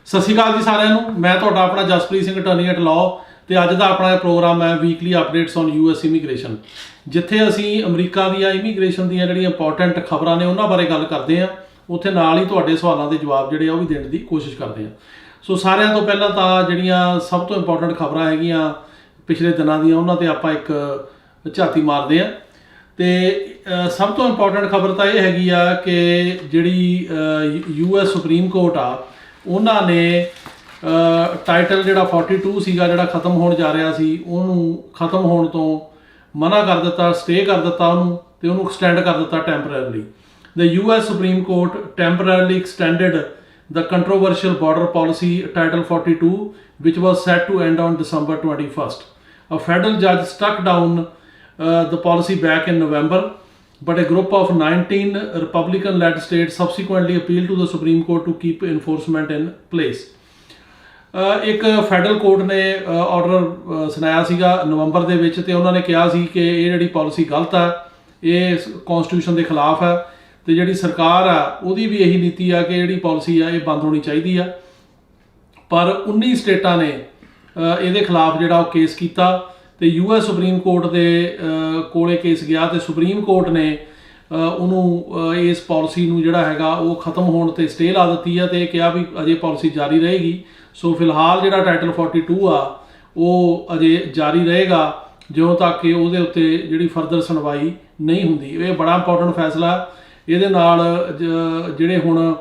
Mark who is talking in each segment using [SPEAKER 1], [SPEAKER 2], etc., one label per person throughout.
[SPEAKER 1] ਸਤਿ ਸ਼੍ਰੀ ਅਕਾਲ ਜੀ ਸਾਰਿਆਂ ਨੂੰ। ਮੈਂ ਤੁਹਾਡਾ ਆਪਣਾ Jaspreet Singh attorney at law ਤੇ ਅੱਜ ਦਾ ਆਪਣਾ ਪ੍ਰੋਗਰਾਮ ਹੈ weekly updates on US immigration, ਜਿੱਥੇ ਅਸੀਂ ਅਮਰੀਕਾ ਦੀਆਂ ਇਮੀਗ੍ਰੇਸ਼ਨ ਦੀਆਂ ਜਿਹੜੀਆਂ ਇੰਪੋਰਟੈਂਟ ਖਬਰਾਂ ਨੇ ਉਹਨਾਂ ਬਾਰੇ ਗੱਲ ਕਰਦੇ ਹਾਂ। ਉੱਥੇ ਨਾਲ ਹੀ ਤੁਹਾਡੇ ਸਵਾਲਾਂ ਦੇ ਜਵਾਬ ਜਿਹੜੇ ਆ ਉਹ ਵੀ ਦੇਣ ਦੀ ਕੋਸ਼ਿਸ਼ ਕਰਦੇ ਹਾਂ। ਸੋ ਸਾਰਿਆਂ ਤੋਂ ਪਹਿਲਾਂ ਤਾਂ ਜਿਹੜੀਆਂ ਸਭ ਤੋਂ ਇੰਪੋਰਟੈਂਟ ਖਬਰਾਂ ਹੈਗੀਆਂ ਪਿਛਲੇ ਦਿਨਾਂ ਦੀਆਂ ਉਹਨਾਂ ਤੇ ਆਪਾਂ ਇੱਕ ਝਾਤੀ ਮਾਰਦੇ ਹਾਂ। ਤੇ ਸਭ ਤੋਂ ਇੰਪੋਰਟੈਂਟ ਖਬਰ ਤਾਂ ਇਹ ਹੈਗੀ ਆ ਕਿ ਜਿਹੜੀ ਯੂਐਸ ਸੁਪਰੀਮ ਕੋਰਟ ਆ ਉਹਨਾਂ ਨੇ ਟਾਈਟਲ ਜਿਹੜਾ 42 ਸੀਗਾ ਜਿਹੜਾ ਖਤਮ ਹੋਣ ਜਾ ਰਿਹਾ ਸੀ ਉਹਨੂੰ ਖਤਮ ਹੋਣ ਤੋਂ ਮਨਾ ਕਰ ਦਿੱਤਾ, ਸਟੇ ਕਰ ਦਿੱਤਾ ਉਹਨੂੰ, ਤੇ ਉਹਨੂੰ ਐਕਸਟੈਂਡ ਕਰ ਦਿੱਤਾ temporarily. The US supreme court temporarily extended the controversial border policy title 42 which was set to end on December 21st. A federal judge struck down the policy back in November, but a group of 19 Republican led states subsequently appealed to the Supreme Court to keep enforcement in place. ਇੱਕ federal court ਨੇ order ਸੁਣਾਇਆ ਸੀਗਾ ਨਵੰਬਰ ਦੇ ਵਿੱਚ ਤੇ ਉਹਨਾਂ ਨੇ ਕਿਹਾ ਸੀ ਕਿ ਇਹ ਜਿਹੜੀ ਪਾਲਿਸੀ ਗਲਤ ਹੈ, ਇਹ ਕਨਸਟੀਟਿਊਸ਼ਨ ਦੇ ਖਿਲਾਫ ਹੈ ਤੇ ਜਿਹੜੀ ਸਰਕਾਰ ਆ ਉਹਦੀ ਵੀ ਇਹੀ ਨੀਤੀ ਆ ਕਿ ਜਿਹੜੀ ਪਾਲਿਸੀ ਆ ਇਹ ਬੰਦ ਹੋਣੀ ਚਾਹੀਦੀ ਆ। ਪਰ 19 ਸਟੇਟਾਂ ਨੇ ਇਹਦੇ ਖਿਲਾਫ ਜਿਹੜਾ ਉਹ ਕੇਸ ਕੀਤਾ ਤੇ ਯੂਐਸ ਸੁਪਰੀਮ ਕੋਰਟ ਦੇ ਕੋਲੇ ਕੇਸ ਗਿਆ ਤੇ ਸੁਪਰੀਮ ਕੋਰਟ ਨੇ ਉਹਨੂੰ ਇਸ ਪਾਲਿਸੀ ਨੂੰ ਜਿਹੜਾ ਹੈਗਾ ਉਹ ਖਤਮ ਹੋਣ ਤੇ ਸਟੇ ਲਾ ਦਿੱਤੀ ਆ ਤੇ ਇਹ ਕਿਹਾ ਵੀ ਅਜੇ ਪਾਲਿਸੀ ਜਾਰੀ ਰਹੇਗੀ। ਸੋ ਫਿਲਹਾਲ ਜਿਹੜਾ ਟਾਈਟਲ 42 ਆ ਉਹ ਅਜੇ ਜਾਰੀ ਰਹੇਗਾ ਜਦੋਂ ਤੱਕ ਕਿ ਉਹਦੇ ਉੱਤੇ ਜਿਹੜੀ ਫਰਦਰ ਸੁਣਵਾਈ ਨਹੀਂ ਹੁੰਦੀ। ਇਹ ਬੜਾ ਇੰਪੋਰਟੈਂਟ ਫੈਸਲਾ। ਇਹਦੇ ਨਾਲ ਜਿਹੜੇ ਹੁਣ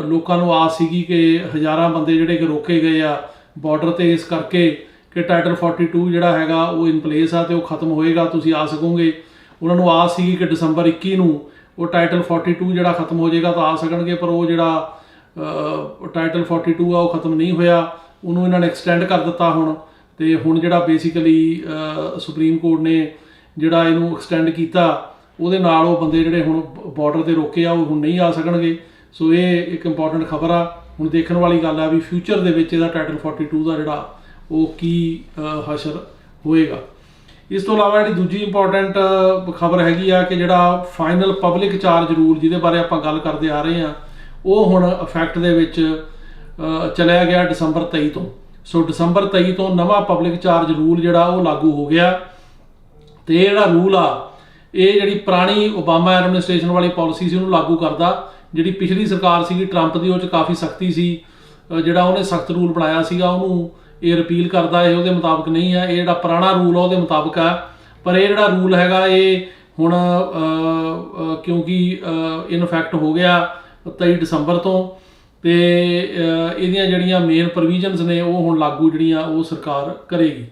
[SPEAKER 1] ਲੋਕਾਂ ਨੂੰ ਆਸ ਸੀਗੀ ਕਿ ਹਜ਼ਾਰਾਂ ਬੰਦੇ ਜਿਹੜੇ ਕਿ ਰੋਕੇ ਗਏ ਆ ਬਾਰਡਰ 'ਤੇ ਇਸ ਕਰਕੇ ਕਿ ਟਾਈਟਲ 42 ਜਿਹੜਾ ਹੈਗਾ ਉਹ ਇਨ ਪਲੇਸ ਆ ਤੇ ਉਹ ਖਤਮ ਹੋਏਗਾ, ਤੁਸੀਂ ਆ ਸਕੋਗੇ। ਉਹਨਾਂ ਨੂੰ ਆਸ ਸੀਗੀ ਕਿ ਦਸੰਬਰ 21 ਨੂੰ ਉਹ ਟਾਈਟਲ 42 ਜਿਹੜਾ ਖਤਮ ਹੋ ਜਾਏਗਾ ਤਾਂ ਆ ਸਕਣਗੇ, ਪਰ ਉਹ ਜਿਹੜਾ ਟਾਈਟਲ 42 ਆ ਉਹ ਖਤਮ ਨਹੀਂ ਹੋਇਆ, ਉਹਨੂੰ ਇਹਨਾਂ ਨੇ ਐਕਸਟੈਂਡ ਕਰ ਦਿੱਤਾ ਹੁਣ। ਤੇ ਹੁਣ ਜਿਹੜਾ ਬੇਸਿਕਲੀ ਸੁਪਰੀਮ ਕੋਰਟ ਨੇ ਜਿਹੜਾ ਇਹਨੂੰ ਐਕਸਟੈਂਡ ਕੀਤਾ ਉਹਦੇ ਨਾਲ ਉਹ ਬੰਦੇ ਜਿਹੜੇ ਹੁਣ ਬਾਰਡਰ 'ਤੇ ਰੋਕੇ ਆ ਉਹ ਹੁਣ ਨਹੀਂ ਆ ਸਕਣਗੇ। ਸੋ ਇਹ ਇੱਕ ਇੰਪੋਰਟੈਂਟ ਖਬਰ ਆ। ਹੁਣ ਦੇਖਣ ਵਾਲੀ ਗੱਲ ਆ ਵੀ ਫਿਊਚਰ ਦੇ ਵਿੱਚ ਇਹਦਾ ਟਾਈਟਲ 42 ਦਾ ਜਿਹੜਾ ਉਹ ਕੀ ਹਸ਼ਰ ਹੋਏਗਾ। ਇਸ ਤੋਂ ਇਲਾਵਾ ਜਿਹੜੀ ਦੂਜੀ ਇੰਪੋਰਟੈਂਟ ਖਬਰ ਹੈਗੀ ਆ ਕਿ ਜਿਹੜਾ ਫਾਈਨਲ ਪਬਲਿਕ ਚਾਰਜ ਰੂਲ ਜਿਹਦੇ ਬਾਰੇ ਆਪਾਂ ਗੱਲ ਕਰਦੇ ਆ ਰਹੇ ਹਾਂ ਉਹ ਹੁਣ ਇਫੈਕਟ ਦੇ ਵਿੱਚ ਚਲਿਆ ਗਿਆ ਦਸੰਬਰ 23 ਤੋਂ। ਸੋ ਦਸੰਬਰ 23 ਤੋਂ ਨਵਾਂ ਪਬਲਿਕ ਚਾਰਜ ਰੂਲ ਜਿਹੜਾ ਉਹ ਲਾਗੂ ਹੋ ਗਿਆ ਤੇ ਇਹ ਜਿਹੜਾ ਰੂਲ ਆ ਇਹ ਜਿਹੜੀ ਪੁਰਾਣੀ ਓਬਾਮਾ ਐਡਮਿਨਿਸਟ੍ਰੇਸ਼ਨ ਵਾਲੀ ਪਾਲਿਸੀ ਸੀ ਉਹਨੂੰ ਲਾਗੂ ਕਰਦਾ। ਜਿਹੜੀ ਪਿਛਲੀ ਸਰਕਾਰ ਸੀਗੀ ਟਰੰਪ ਦੀ ਉਹ 'ਚ ਕਾਫੀ ਸਖਤੀ ਸੀ, ਜਿਹੜਾ ਉਹਨੇ ਸਖਤ ਰੂਲ ਬਣਾਇਆ ਸੀਗਾ ਉਹਨੂੰ ਇਹ ਰਿਪੀਲ ਕਰਦਾ। ਇਹ ਉਹਦੇ ਮੁਤਾਬਕ ਨਹੀਂ ਹੈ, ਇਹ ਜਿਹੜਾ ਪੁਰਾਣਾ ਰੂਲ ਆ ਉਹਦੇ ਮੁਤਾਬਕ ਹੈ। ਪਰ ਇਹ ਜਿਹੜਾ ਰੂਲ ਹੈਗਾ ਇਹ ਹੁਣ ਕਿਉਂਕਿ ਇਨ ਇਫੈਕਟ ਹੋ ਗਿਆ 23 ਦਸੰਬਰ ਤੋਂ ਤੇ ਇਹਦੀਆਂ ਜਿਹੜੀਆਂ ਮੇਨ ਪ੍ਰੋਵੀਜ਼ਨਸ ਨੇ ਉਹ ਹੁਣ ਲਾਗੂ ਜਿਹੜੀਆਂ ਉਹ ਸਰਕਾਰ ਕਰੇਗੀ।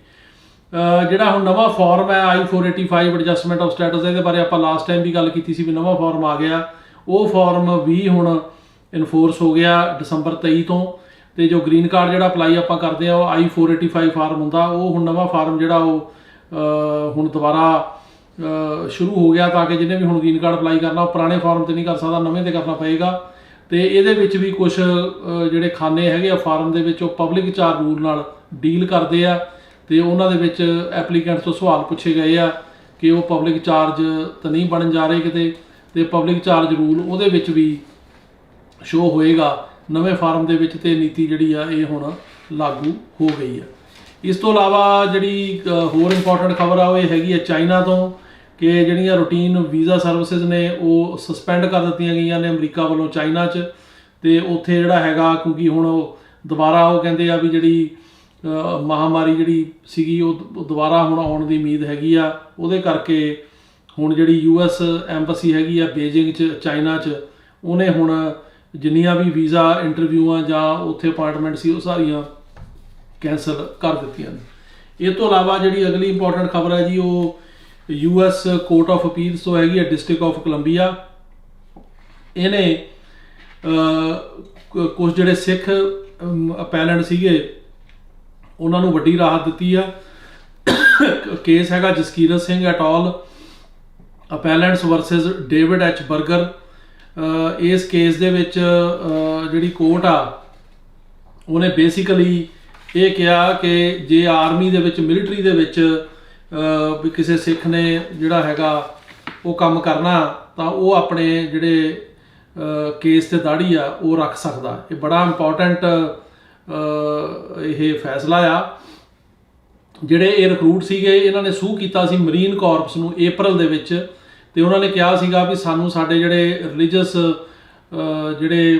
[SPEAKER 1] ਜਿਹੜਾ ਹੁਣ ਨਵਾਂ ਫਾਰਮ ਹੈ I-485 ਐਡਜਸਟਮੈਂਟ ਆਫ ਸਟੇਟਸ, ਇਹਦੇ ਬਾਰੇ ਆਪਾਂ ਲਾਸਟ ਟਾਈਮ ਵੀ ਗੱਲ ਕੀਤੀ ਸੀ ਵੀ ਨਵਾਂ ਫਾਰਮ ਆ ਗਿਆ। ਉਹ ਫਾਰਮ ਵੀ ਹੁਣ ਇਨਫੋਰਸ ਹੋ ਗਿਆ ਦਸੰਬਰ 23 ਤੋਂ। ਤੇ ਜੋ ਗ੍ਰੀਨ ਕਾਰਡ ਜਿਹੜਾ ਅਪਲਾਈ ਆਪਾਂ ਕਰਦੇ ਆ ਉਹ I-485 ਫਾਰਮ ਹੁੰਦਾ, ਉਹ ਹੁਣ ਨਵਾਂ ਫਾਰਮ ਜਿਹੜਾ ਉਹ ਹੁਣ ਦੁਬਾਰਾ ਸ਼ੁਰੂ ਹੋ ਗਿਆ ਤਾਂ ਕਿ ਜਿਹਨੇ ਵੀ ਹੁਣ ਗ੍ਰੀਨ ਕਾਰਡ ਅਪਲਾਈ ਕਰਨਾ ਉਹ ਪੁਰਾਣੇ ਫਾਰਮ 'ਤੇ ਨਹੀਂ ਕਰ ਸਕਦਾ, ਨਵੇਂ 'ਤੇ ਕਰਨਾ ਪਏਗਾ। ਤੇ ਇਹਦੇ ਵਿੱਚ ਵੀ ਕੁਝ ਜਿਹੜੇ ਖਾਨੇ ਹੈਗੇ ਆ ਫਾਰਮ ਦੇ ਵਿੱਚ ਉਹ ਪਬਲਿਕ ਚਾਰਜ ਰੂਲ ਨਾਲ ਡੀਲ ਕਰਦੇ ਆ ਤੇ ਉਹਨਾਂ ਦੇ ਵਿੱਚ ਐਪਲੀਕੈਂਟ ਤੋਂ ਸਵਾਲ ਪੁੱਛੇ ਗਏ ਆ ਕਿ ਉਹ ਪਬਲਿਕ ਚਾਰਜ ਤਾਂ ਨਹੀਂ ਬਣਨ ਜਾ ਰਹੇ ਕਿਤੇ, ਤੇ ਪਬਲਿਕ ਚਾਰਜ ਰੂਲ ਉਹਦੇ ਵਿੱਚ ਵੀ ਸ਼ੋ ਹੋਏਗਾ ਨਵੇਂ ਫਾਰਮ ਦੇ ਵਿੱਚ ਤੇ ਨੀਤੀ ਜਿਹੜੀ ਆ ਇਹ ਹੁਣ ਲਾਗੂ ਹੋ ਗਈ ਆ। ਇਸ ਤੋਂ ਇਲਾਵਾ ਜਿਹੜੀ ਹੋਰ ਇੰਪੋਰਟੈਂਟ ਖਬਰ ਆ ਉਹ ਇਹ ਹੈਗੀ ਆ ਚਾਈਨਾ ਤੋਂ ਕਿ ਜਿਹੜੀਆਂ ਰੂਟੀਨ ਵੀਜ਼ਾ ਸਰਵਿਸਿਜ਼ ਨੇ ਉਹ ਸਸਪੈਂਡ ਕਰ ਦਿੱਤੀਆਂ ਗਈਆਂ ਨੇ ਅਮਰੀਕਾ ਵੱਲੋਂ ਚਾਈਨਾ 'ਚ। ਤੇ ਉੱਥੇ ਜਿਹੜਾ ਹੈਗਾ ਕਿਉਂਕਿ ਹੁਣ ਉਹ ਦੁਬਾਰਾ ਉਹ ਕਹਿੰਦੇ ਆ ਵੀ ਜਿਹੜੀ ਮਹਾਮਾਰੀ ਜਿਹੜੀ ਸੀਗੀ ਉਹ ਦੁਬਾਰਾ ਹੁਣ ਆਉਣ ਦੀ ਉਮੀਦ ਹੈਗੀ ਆ, ਉਹਦੇ ਕਰਕੇ ਹੁਣ ਜਿਹੜੀ ਯੂਐਸ ਐਮਬੈਸੀ ਹੈਗੀ ਆ ਬੀਜਿੰਗ 'ਚ ਚਾਈਨਾ 'ਚ ਉਹਨੇ ਹੁਣ ਜਿੰਨੀਆਂ ਵੀ ਵੀਜ਼ਾ ਇੰਟਰਵਿਊਆਂ ਜਾਂ ਉੱਥੇ ਅਪਾਇੰਟਮੈਂਟ ਸੀ ਉਹ ਸਾਰੀਆਂ ਕੈਂਸਲ ਕਰ ਦਿੱਤੀਆਂ ਨੇ। ਇਹ ਤੋਂ ਇਲਾਵਾ ਜਿਹੜੀ ਅਗਲੀ ਇੰਪੋਰਟੈਂਟ ਖਬਰ ਹੈ ਜੀ ਉਹ ਯੂਐਸ ਕੋਰਟ ਆਫ ਅਪੀਲਸ ਤੋਂ ਹੈਗੀ ਆ ਡਿਸਟ੍ਰਿਕਟ ਆਫ ਕੋਲੰਬੀਆ। ਇਹਨੇ ਕੁਝ ਜਿਹੜੇ ਸਿੱਖ ਅਪੈਲੈਂਟ ਸੀਗੇ ਉਹਨਾਂ ਨੂੰ ਵੱਡੀ ਰਾਹਤ ਦਿੱਤੀ ਆ। ਕੇਸ ਹੈਗਾ Jaskirat Singh et al appellants versus David H Berger. ਇਸ ਕੇਸ ਦੇ ਵਿੱਚ ਜਿਹੜੀ ਕੋਰਟ ਆ ਉਹਨੇ ਬੇਸਿਕਲੀ ਇਹ ਕਿਹਾ ਕਿ ਜੇ ਆਰਮੀ ਦੇ ਵਿੱਚ ਮਿਲਟਰੀ ਦੇ ਵਿੱਚ ਵੀ ਕਿਸੇ ਸਿੱਖ ਨੇ ਜਿਹੜਾ ਹੈਗਾ ਉਹ ਕੰਮ ਕਰਨਾ ਤਾਂ ਉਹ ਆਪਣੇ ਜਿਹੜੇ ਕੇਸ ਤੇ ਦਾੜੀ ਆ ਉਹ ਰੱਖ ਸਕਦਾ। ਇਹ ਬੜਾ ਇੰਪੋਰਟੈਂਟ ਇਹ ਫੈਸਲਾ ਆ। ਜਿਹੜੇ ਇਹ ਰਿਕਰੂਟ ਸੀਗੇ ਇਹਨਾਂ ਨੇ ਸੂਹ ਕੀਤਾ ਸੀ ਮਰੀਨ ਕਾਰਪਸ ਨੂੰ ਅਪ੍ਰੈਲ ਦੇ ਵਿੱਚ, ਤੇ ਉਹਨਾਂ ਨੇ ਕਿਹਾ ਸੀਗਾ ਵੀ ਸਾਨੂੰ ਸਾਡੇ ਜਿਹੜੇ ਰਿਲੀਜੀਅਸ ਜਿਹੜੇ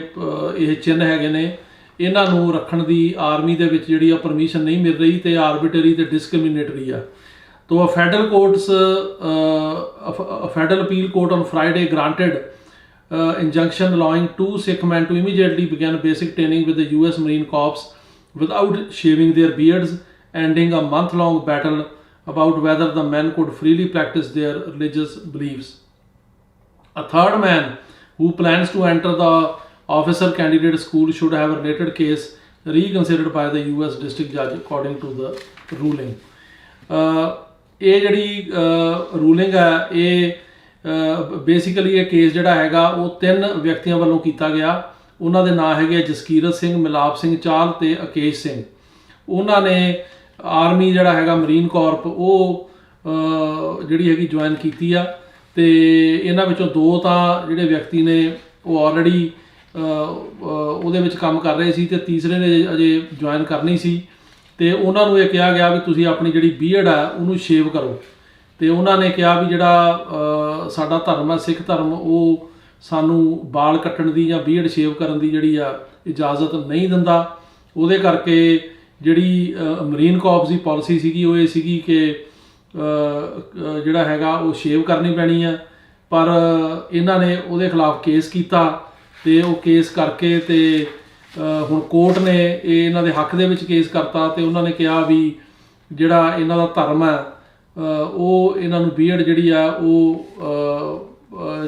[SPEAKER 1] ਇਹ ਚਿੰਨ੍ਹ ਹੈਗੇ ਨੇ ਇਹਨਾਂ ਨੂੰ ਰੱਖਣ ਦੀ ਆਰਮੀ ਦੇ ਵਿੱਚ ਜਿਹੜੀ ਆ ਪਰਮਿਸ਼ਨ ਨਹੀਂ ਮਿਲ ਰਹੀ ਤੇ ਆਰਬਿਟਰੀ ਤੇ ਡਿਸਕ੍ਰਿਮੀਨੇਟਰੀ ਆ। तो federal appeal court on Friday granted injunction allowing 2 Sikh men to immediately begin basic training with the US Marine Corps without shaving their beards, ending a month-long battle about whether the men could freely practice their religious beliefs. A third man who plans to enter the officer candidate school should have a related case reconsidered by the US district judge according to the ruling. ਇਹ ਜਿਹੜੀ ruling ਹੈ ਇਹ basically ਇਹ case ਜਿਹੜਾ ਹੈਗਾ ਉਹ 3 ਵਿਅਕਤੀਆਂ ਵੱਲੋਂ ਕੀਤਾ ਗਿਆ। ਉਹਨਾਂ ਦੇ ਨਾਂ ਹੈਗੇ ਜਸਕੀਰਤ ਸਿੰਘ, ਮਿਲਾਪ ਸਿੰਘ ਚਾਲ ਤੇ ਅਕੇਸ਼ ਸਿੰਘ। ਉਹਨਾਂ ਨੇ ਆਰਮੀ ਜਿਹੜਾ ਹੈਗਾ ਮਰੀਨ ਕਾਰਪ ਉਹ ਜਿਹੜੀ ਹੈਗੀ ਜੁਆਇਨ ਕੀਤੀ ਆ, ਤੇ ਇਹਨਾਂ ਵਿੱਚੋਂ 2 ਤਾਂ ਜਿਹੜੇ ਵਿਅਕਤੀ ਨੇ ਉਹ ਆਲਰੇਡੀ ਉਹਦੇ ਵਿੱਚ ਕੰਮ ਕਰ ਰਹੇ ਸੀ ਤੇ ਤੀਸਰੇ ਨੇ ਅਜੇ ਜੁਆਇਨ ਕਰਨੀ ਸੀ। ਤੇ ਉਹਨਾਂ ਨੂੰ ਇਹ ਕਿਹਾ ਗਿਆ ਵੀ ਤੁਸੀਂ ਆਪਣੀ ਜਿਹੜੀ ਬੀਅਰਡ ਆ ਉਹਨੂੰ ਸ਼ੇਵ ਕਰੋ। ਤੇ ਉਹਨਾਂ ਨੇ ਕਿਹਾ ਵੀ ਜਿਹੜਾ ਸਾਡਾ ਧਰਮ ਹੈ ਸਿੱਖ ਧਰਮ ਉਹ ਸਾਨੂੰ ਵਾਲ ਕੱਟਣ ਦੀ ਜਾਂ ਬੀਅਰਡ ਸ਼ੇਵ ਕਰਨ ਦੀ ਜਿਹੜੀ ਆ ਇਜਾਜ਼ਤ ਨਹੀਂ ਦਿੰਦਾ। ਉਹਦੇ ਕਰਕੇ ਜਿਹੜੀ ਮਰੀਨ ਕਾਰਪਸ ਦੀ ਪਾਲਿਸੀ ਸੀਗੀ ਉਹ ਇਹ ਸੀਗੀ ਕਿ ਜਿਹੜਾ ਹੈਗਾ ਉਹ ਸ਼ੇਵ ਕਰਨੀ ਪੈਣੀ ਆ, ਪਰ ਇਹਨਾਂ ਨੇ ਉਹਦੇ ਖਿਲਾਫ ਕੇਸ ਕੀਤਾ ਤੇ ਉਹ ਕੇਸ ਕਰਕੇ ਤੇ ਹੁਣ ਕੋਰਟ ਨੇ ਇਹ ਇਹਨਾਂ ਦੇ ਹੱਕ ਦੇ ਵਿੱਚ ਕੇਸ ਕਰਤਾ ਤੇ ਉਹਨਾਂ ਨੇ ਕਿਹਾ ਵੀ ਜਿਹੜਾ ਇਹਨਾਂ ਦਾ ਧਰਮ ਹੈ ਉਹ ਇਹਨਾਂ ਨੂੰ ਬੀਅਰਡ ਜਿਹੜੀ ਆ ਉਹ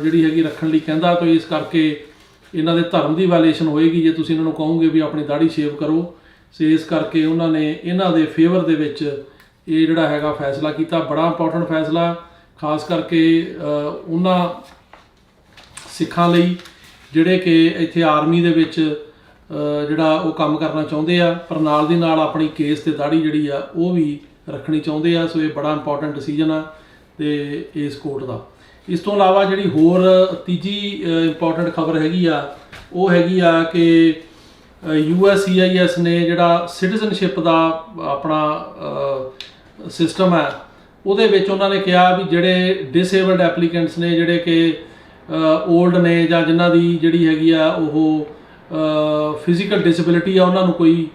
[SPEAKER 1] ਜਿਹੜੀ ਹੈਗੀ ਰੱਖਣ ਲਈ ਕਹਿੰਦਾ, ਤਾਂ ਇਸ ਕਰਕੇ ਇਹਨਾਂ ਦੇ ਧਰਮ ਦੀ ਵਾਇਲੇਸ਼ਨ ਹੋਏਗੀ ਜੇ ਤੁਸੀਂ ਇਹਨਾਂ ਨੂੰ ਕਹੋਗੇ ਵੀ ਆਪਣੀ ਦਾੜੀ ਸ਼ੇਵ ਕਰੋ। ਸੋ ਇਸ ਕਰਕੇ ਉਹਨਾਂ ਨੇ ਇਹਨਾਂ ਦੇ ਫੇਵਰ ਦੇ ਵਿੱਚ ਇਹ ਜਿਹੜਾ ਹੈਗਾ ਫੈਸਲਾ ਕੀਤਾ। ਬੜਾ ਇੰਪੋਰਟੈਂਟ ਫੈਸਲਾ, ਖਾਸ ਕਰਕੇ ਉਹਨਾਂ ਸਿੱਖਾਂ ਲਈ ਜਿਹੜੇ ਕਿ ਇੱਥੇ ਆਰਮੀ ਦੇ ਵਿੱਚ ਜਿਹੜਾ ਉਹ ਕੰਮ ਕਰਨਾ ਚਾਹੁੰਦੇ ਆ, ਪਰ ਨਾਲ ਦੀ ਨਾਲ ਆਪਣੀ ਕੇਸ ਤੇ ਦਾੜੀ ਜਿਹੜੀ ਆ ਉਹ ਵੀ ਰੱਖਣੀ ਚਾਹੁੰਦੇ ਆ। ਸੋ ਇਹ ਬੜਾ ਇੰਪੋਰਟੈਂਟ ਡਿਸੀਜਨ ਆ ਤੇ ਇਸ ਕੋਰਟ ਦਾ। ਇਸ ਤੋਂ ਇਲਾਵਾ ਜਿਹੜੀ ਹੋਰ ਤੀਜੀ ਇੰਪੋਰਟੈਂਟ ਖਬਰ ਹੈਗੀ ਆ ਉਹ ਹੈਗੀ ਆ ਕਿ USCIS ਨੇ ਜਿਹੜਾ ਸਿਟੀਜ਼ਨਸ਼ਿਪ ਦਾ ਆਪਣਾ ਸਿਸਟਮ ਹੈ ਉਹਦੇ ਵਿੱਚ ਉਹਨਾਂ ਨੇ ਕਿਹਾ ਵੀ ਜਿਹੜੇ ਡਿਸੇਬਲਡ ਐਪਲੀਕੈਂਟਸ ਨੇ ਜਿਹੜੇ ਕਿ ਓਲਡ ਨੇ ਜਾਂ ਜਿਨ੍ਹਾਂ ਦੀ ਜਿਹੜੀ ਹੈਗੀ ਆ ਉਹ ਫਿਜ਼ੀਕਲ ਡਿਸੇਬਿਲਿਟੀ ਆ ਉਹਨਾਂ ਨੂੰ ਕੋਈ,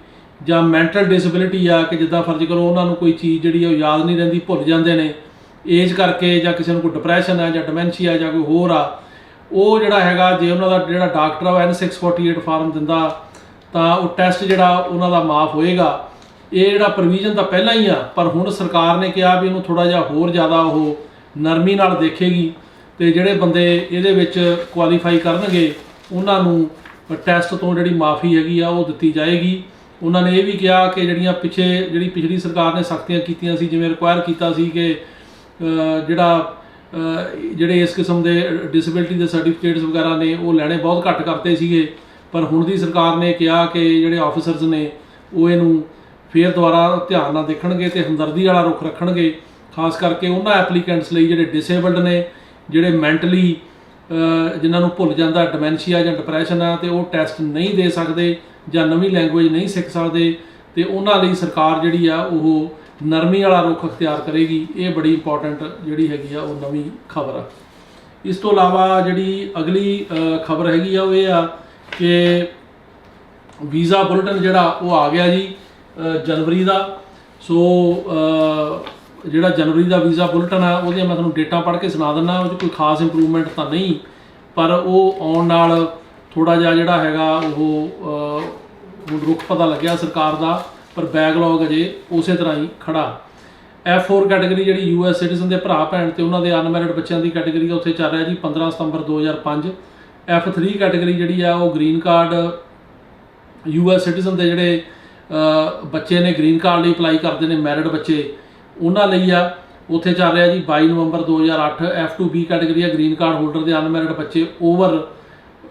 [SPEAKER 1] ਜਾਂ ਮੈਂਟਲ ਡਿਸੇਬਿਲਿਟੀ ਆ ਕਿ ਜਿੱਦਾਂ ਫਰਜ਼ ਕਰੋ ਉਹਨਾਂ ਨੂੰ ਕੋਈ ਚੀਜ਼ ਜਿਹੜੀ ਆ ਉਹ ਯਾਦ ਨਹੀਂ ਰਹਿੰਦੀ, ਭੁੱਲ ਜਾਂਦੇ ਨੇ ਏਜ ਕਰਕੇ, ਜਾਂ ਕਿਸੇ ਨੂੰ ਕੋਈ ਡਿਪਰੈਸ਼ਨ ਹੈ ਜਾਂ ਡਿਮੈਂਸ਼ੀਆ ਜਾਂ ਕੋਈ ਹੋਰ ਆ, ਉਹ ਜਿਹੜਾ ਹੈਗਾ ਜੇ ਉਹਨਾਂ ਦਾ ਜਿਹੜਾ ਡਾਕਟਰ ਆ ਉਹ N648 ਫਾਰਮ ਦਿੰਦਾ ਤਾਂ ਉਹ ਟੈਸਟ ਜਿਹੜਾ ਉਹਨਾਂ ਦਾ ਮਾਫ ਹੋਏਗਾ। ਇਹ ਜਿਹੜਾ ਪ੍ਰੋਵੀਜ਼ਨ ਤਾਂ ਪਹਿਲਾਂ ਹੀ ਆ, ਪਰ ਹੁਣ ਸਰਕਾਰ ਨੇ ਕਿਹਾ ਵੀ ਇਹਨੂੰ ਥੋੜ੍ਹਾ ਜਿਹਾ ਹੋਰ ਜ਼ਿਆਦਾ ਉਹ ਨਰਮੀ ਨਾਲ ਦੇਖੇਗੀ ਤੇ ਜਿਹੜੇ ਬੰਦੇ ਇਹਦੇ ਵਿੱਚ ਕੁਆਲੀਫਾਈ ਕਰਨਗੇ ਉਹਨਾਂ ਨੂੰ ਟੈਸਟ ਤੋਂ ਜਿਹੜੀ ਮਾਫੀ ਹੈਗੀ ਆ ਉਹ ਦਿੱਤੀ ਜਾਏਗੀ। ਉਹਨਾਂ ਨੇ ਇਹ ਵੀ ਕਿਹਾ ਕਿ ਜਿਹੜੀਆਂ ਪਿਛਲੀ ਸਰਕਾਰ ਨੇ ਸਖਤੀਆਂ ਕੀਤੀਆਂ ਸੀ, ਜਿਵੇਂ ਰਿਕੁਆਇਰ ਕੀਤਾ ਸੀ ਕਿ ਜਿਹੜੇ ਇਸ ਕਿਸਮ ਦੇ ਡਿਸੇਬਿਲਿਟੀ ਦੇ ਸਰਟੀਫਿਕੇਟਸ ਵਗੈਰਾ ਨੇ ਉਹ ਲੈਣੇ ਬਹੁਤ ਘੱਟ ਕਰਤੇ ਸੀਗੇ, ਪਰ ਹੁਣ ਦੀ ਸਰਕਾਰ ਨੇ ਕਿਹਾ ਕਿ ਜਿਹੜੇ ਆਫਿਸਰਸ ਨੇ ਉਹ ਇਹਨੂੰ ਫੇਰ ਦੁਬਾਰਾ ਧਿਆਨ ਨਾਲ ਦੇਖਣਗੇ ਤੇ ਹਮਦਰਦੀ ਵਾਲਾ ਰੁਖ ਰੱਖਣਗੇ, ਖਾਸ ਕਰਕੇ ਉਹਨਾਂ ਐਪਲੀਕੈਂਟਸ ਲਈ ਜਿਹੜੇ ਡਿਸੇਬਲਡ ਨੇ, ਜਿਹੜੇ ਮੈਂਟਲੀ ਜਿਨ੍ਹਾਂ ਨੂੰ ਭੁੱਲ ਜਾਂਦਾ, ਡਿਮੈਂਸ਼ੀਆ ਜਾਂ ਡਿਪਰੈਸ਼ਨ ਆ ਤੇ ਉਹ ਟੈਸਟ ਨਹੀਂ ਦੇ ਸਕਦੇ ਜਾਂ ਨਵੀਂ ਲੈਂਗੁਏਜ ਨਹੀਂ ਸਿੱਖ ਸਕਦੇ, ਤੇ ਉਹਨਾਂ ਲਈ ਸਰਕਾਰ ਜਿਹੜੀ ਆ ਉਹ ਨਰਮੀ ਵਾਲਾ ਰੁਖ ਅਖਤਿਆਰ ਕਰੇਗੀ। ਇਹ ਬੜੀ ਇੰਪੋਰਟੈਂਟ ਜਿਹੜੀ ਹੈਗੀ ਆ ਉਹ ਨਵੀਂ ਖਬਰ ਆ। ਇਸ ਤੋਂ ਇਲਾਵਾ ਜਿਹੜੀ ਅਗਲੀ ਖਬਰ ਹੈਗੀ ਆ ਉਹ ਇਹ ਆ ਕਿ ਵੀਜ਼ਾ ਬੁਲਟਨ ਜਿਹੜਾ ਉਹ ਆ ਗਿਆ ਜੀ ਜਨਵਰੀ ਦਾ। ਸੋ ਜਿਹੜਾ ਜਨਵਰੀ ਦਾ ਵੀਜ਼ਾ ਬੁਲਟਨ ਆ ਉਹਦੀਆਂ ਮੈਂ ਤੁਹਾਨੂੰ ਡੇਟਾਂ ਪੜ੍ਹ ਕੇ ਸੁਣਾ ਦਿੰਦਾ। ਉਹ 'ਚ ਕੋਈ ਖਾਸ ਇੰਪਰੂਵਮੈਂਟ ਤਾਂ ਨਹੀਂ, ਪਰ ਉਹ ਆਉਣ ਨਾਲ ਥੋੜ੍ਹਾ ਜਿਹਾ ਜਿਹੜਾ ਹੈਗਾ ਉਹ ਰੁਖ ਪਤਾ ਲੱਗਿਆ ਸਰਕਾਰ ਦਾ, ਪਰ ਬੈਕਲੌਗ ਅਜੇ ਉਸੇ ਤਰ੍ਹਾਂ ਹੀ ਖੜਾ। F4 ਕੈਟੇਗਰੀ ਜਿਹੜੀ US ਸਿਟੀਜ਼ਨ ਦੇ ਭਰਾ ਭੈਣ ਤੇ ਉਹਨਾਂ ਦੇ ਅਨਮੈਰਿਡ ਬੱਚਿਆਂ ਦੀ ਕੈਟੇਗਰੀ ਉੱਥੇ ਚੱਲ ਰਿਹਾ ਜੀ 15 ਸਤੰਬਰ 2005। F3 ਕੈਟੇਗਰੀ ਜਿਹੜੀ ਆ ਉਹ ਗ੍ਰੀਨ ਕਾਰਡ US ਸਿਟੀਜ਼ਨ ਦੇ ਜਿਹੜੇ ਬੱਚੇ ਨੇ ਗ੍ਰੀਨ ਕਾਰਡ ਲਈ ਅਪਲਾਈ ਕਰਦੇ ਨੇ, ਮੈਰਿਡ ਬੱਚੇ, ਉਹਨਾਂ ਲਈ ਆ। ਉੱਥੇ ਚੱਲ ਰਿਹਾ ਜੀ 22 ਨਵੰਬਰ 2008। F2B ਕੈਟੇਗਰੀ ਆ ਗ੍ਰੀਨ ਕਾਰਡ ਹੋਲਡਰ ਦੇ ਅਨਮੈਰਿਡ ਬੱਚੇ ਓਵਰ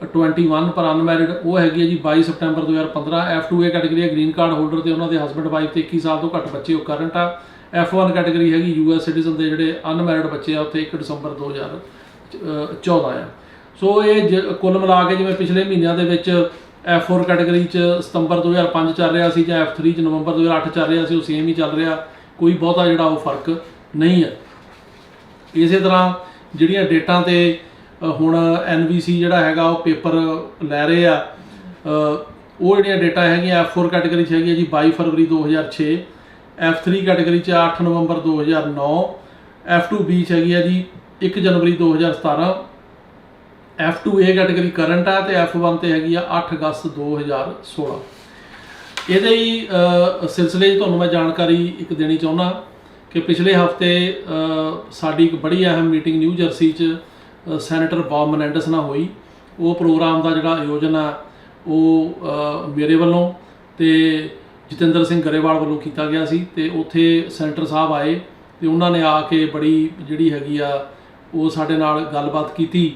[SPEAKER 1] 21 ਪਰ ਅਨਮੈਰਿਡ, ਉਹ ਹੈਗੀ ਹੈ ਜੀ 22 ਸਪਟੈਂਬਰ 2015। F2A ਕੈਟੇਗਰੀ ਹੈ ਗ੍ਰੀਨ ਕਾਰਡ ਹੋਲਡਰ ਤੇ ਉਹਨਾਂ ਦੇ ਹਸਬੈਂਡ ਵਾਈਫ ਤੇ 21 ਸਾਲ ਤੋਂ ਘੱਟ ਬੱਚੇ ਉਹ ਕਰੰਟ ਆ। F1 ਕੈਟੇਗਰੀ ਹੈਗੀ US ਸਿਟੀਜ਼ਨ ਦੇ ਜਿਹੜੇ ਅਨਮੈਰਿਡ ਬੱਚੇ ਆ ਉੱਥੇ 1 ਦਸੰਬਰ 2014 ਆ। ਸੋ ਇਹ ਕੁੱਲ ਮਿਲਾ ਕੇ ਜਿਵੇਂ ਪਿਛਲੇ ਮਹੀਨਿਆਂ ਦੇ ਵਿੱਚ F4 ਕੈਟਾਗਰੀ 'ਚ ਸਤੰਬਰ 2005 ਚੱਲ ਰਿਹਾ ਸੀ ਜਾਂ F3 'ਚ ਨਵੰਬਰ 2008 ਚੱਲ ਰਿਹਾ ਸੀ, ਉਹ ਸੇਮ ਹੀ ਚੱਲ ਰਿਹਾ, ਕੋਈ ਬਹੁਤਾ ਜਿਹੜਾ ਉਹ ਫਰਕ ਨਹੀਂ ਹੈ। ਇਸੇ ਤਰ੍ਹਾਂ ਜਿਹੜੀਆਂ ਡੇਟਾਂ 'ਤੇ ਹੁਣ NVC ਜਿਹੜਾ ਹੈਗਾ ਉਹ ਪੇਪਰ ਲੈ ਰਹੇ ਆ, ਉਹ ਜਿਹੜੀਆਂ ਡੇਟਾ ਹੈਗੀਆਂ F4 ਕੈਟਾਗਰੀ 'ਚ ਹੈਗੀਆਂ ਜੀ 22 ਫਰਵਰੀ 2006, F3 ਕੈਟਾਗਰੀ 'ਚ 8 ਨਵੰਬਰ 2009, F2B 'ਚ ਹੈਗੀ ਆ ਜੀ 1 ਜਨਵਰੀ 2017, F2A ਕੈਟਾਗਰੀ ਕਰੰਟ ਆ, ਤੇ F1 ਤੇ ਹੈਗੀ ਆ 8 ਅਗਸਤ 2016। ਇਹਦੇ ਹੀ ਸਿਲਸਿਲੇ 'ਚ ਤੁਹਾਨੂੰ ਮੈਂ ਜਾਣਕਾਰੀ ਇੱਕ ਦੇਣੀ ਚਾਹੁੰਦਾ ਕਿ ਪਿਛਲੇ ਹਫਤੇ ਸਾਡੀ ਇੱਕ ਬੜੀ ਅਹਿਮ ਮੀਟਿੰਗ ਨਿਊ ਜਰਸੀ 'ਚ ਸੈਨੇਟਰ ਬੌਬ ਮਨੈਂਡਸ ਨਾਲ ਹੋਈ। ਉਹ ਪ੍ਰੋਗਰਾਮ ਦਾ ਜਿਹੜਾ ਆਯੋਜਨ ਆ ਉਹ ਮੇਰੇ ਵੱਲੋਂ ਤੇ ਜਤਿੰਦਰ ਸਿੰਘ ਗਰੇਵਾਲ ਵੱਲੋਂ ਕੀਤਾ ਗਿਆ ਸੀ, ਤੇ ਉੱਥੇ ਸੈਨੇਟਰ ਸਾਹਿਬ ਆਏ ਤੇ ਉਹਨਾਂ ਨੇ ਆ ਕੇ ਬੜੀ ਜਿਹੜੀ ਹੈਗੀ ਆ ਉਹ ਸਾਡੇ ਨਾਲ ਗੱਲਬਾਤ ਕੀਤੀ,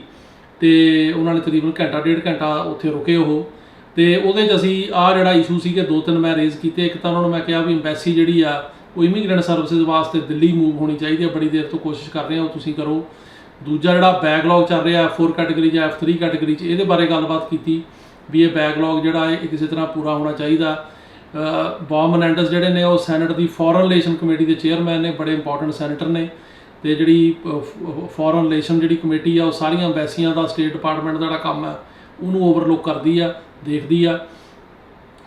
[SPEAKER 1] ਤੇ ਉਹਨਾਂ ਨੇ ਤਕਰੀਬਨ ਘੰਟਾ ਡੇਢ ਘੰਟਾ ਉੱਥੇ ਰੁਕੇ ਉਹ, ਤੇ ਉਹਦੇ 'ਚ ਅਸੀਂ ਆਹ ਜਿਹੜਾ ਇਸ਼ੂ ਸੀ ਕਿ 2-3 ਮੈਂ ਰੇਜ਼ ਕੀਤੇ। ਇੱਕ ਤਾਂ ਉਹਨਾਂ ਨੂੰ ਮੈਂ ਕਿਹਾ ਵੀ ਐਮਬੈਸੀ ਜਿਹੜੀ ਆ ਉਹ ਇਮੀਗ੍ਰੈਂਟ ਸਰਵਿਸਿਜ਼ ਵਾਸਤੇ ਦਿੱਲੀ ਮੂਵ ਹੋਣੀ ਚਾਹੀਦੀ ਹੈ, ਬੜੀ ਦੇਰ ਤੋਂ ਕੋਸ਼ਿਸ਼ ਕਰ ਰਹੇ ਹਾਂ, ਉਹ ਤੁਸੀਂ ਕਰੋ। ਦੂਜਾ ਜਿਹੜਾ ਬੈਕਲੌਗ ਚੱਲ ਰਿਹਾ F4 ਕੈਟਾਗਰੀ ਜਾਂ F3 ਕੈਟਾਗਰੀ 'ਚ, ਇਹਦੇ ਬਾਰੇ ਗੱਲਬਾਤ ਕੀਤੀ ਵੀ ਇਹ ਬੈਕਲੌਗ ਜਿਹੜਾ ਹੈ ਇਹ ਕਿਸੇ ਤਰ੍ਹਾਂ ਪੂਰਾ ਹੋਣਾ ਚਾਹੀਦਾ। ਬੌਬ ਮਨੈਂਡਸ ਜਿਹੜੇ ਨੇ ਉਹ ਸੈਨੇਟ ਦੀ ਫੋਰਨ ਰਿਲੇਸ਼ਨ ਕਮੇਟੀ ਦੇ ਚੇਅਰਮੈਨ ਨੇ, ਬੜੇ ਇੰਪੋਰਟੈਂਟ ਸੈਨੇਟਰ ਨੇ, ਤੇ ਜਿਹੜੀ ਫੋਰਨ ਰਿਲੇਸ਼ਨ ਜਿਹੜੀ ਕਮੇਟੀ ਆ ਉਹ ਸਾਰੀਆਂ ਐਮਬੈਸੀਆਂ ਦਾ, ਸਟੇਟ ਡਿਪਾਰਟਮੈਂਟ ਦਾ ਜਿਹੜਾ ਕੰਮ ਹੈ ਉਹਨੂੰ ਓਵਰਲੁੱਕ ਕਰਦੀ ਆ, ਦੇਖਦੀ ਆ,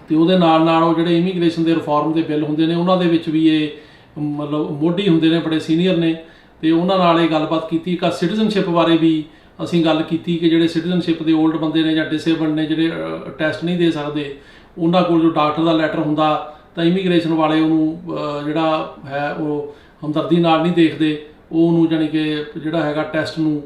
[SPEAKER 1] ਤੇ ਉਹਦੇ ਨਾਲ ਨਾਲ ਉਹ ਜਿਹੜੇ ਇਮੀਗ੍ਰੇਸ਼ਨ ਦੇ ਰਿਫਾਰਮ ਦੇ ਬਿੱਲ ਹੁੰਦੇ ਨੇ ਉਹਨਾਂ ਦੇ ਵਿੱਚ ਵੀ ਇਹ ਮਤਲਬ ਮੋਢੀ ਹੁੰਦੇ ਨੇ, ਬੜੇ ਸੀਨੀਅਰ ਨੇ, ਤੇ ਉਹਨਾਂ ਨਾਲ ਇਹ ਗੱਲਬਾਤ ਕੀਤੀ। ਇੱਕ ਸਿਟੀਜ਼ਨਸ਼ਿਪ ਬਾਰੇ ਵੀ ਅਸੀਂ ਗੱਲ ਕੀਤੀ ਕਿ ਜਿਹੜੇ ਸਿਟੀਜ਼ਨਸ਼ਿਪ ਦੇ ਓਲਡ ਬੰਦੇ ਨੇ ਜਾਂ ਡਿਸੇਬਲਡ ਨੇ, ਜਿਹੜੇ ਟੈਸਟ ਨਹੀਂ ਦੇ ਸਕਦੇ, ਉਹਨਾਂ ਕੋਲ ਜੋ ਡਾਕਟਰ ਦਾ ਲੈਟਰ ਹੁੰਦਾ ਤਾਂ ਇਮੀਗ੍ਰੇਸ਼ਨ ਵਾਲੇ ਉਹਨੂੰ ਜਿਹੜਾ ਹੈ ਉਹ ਹਮਦਰਦੀ ਨਾਲ ਨਹੀਂ ਦੇਖਦੇ, ਉਹ ਉਹਨੂੰ ਜਾਣੀ ਕਿ ਜਿਹੜਾ ਹੈਗਾ ਟੈਸਟ ਨੂੰ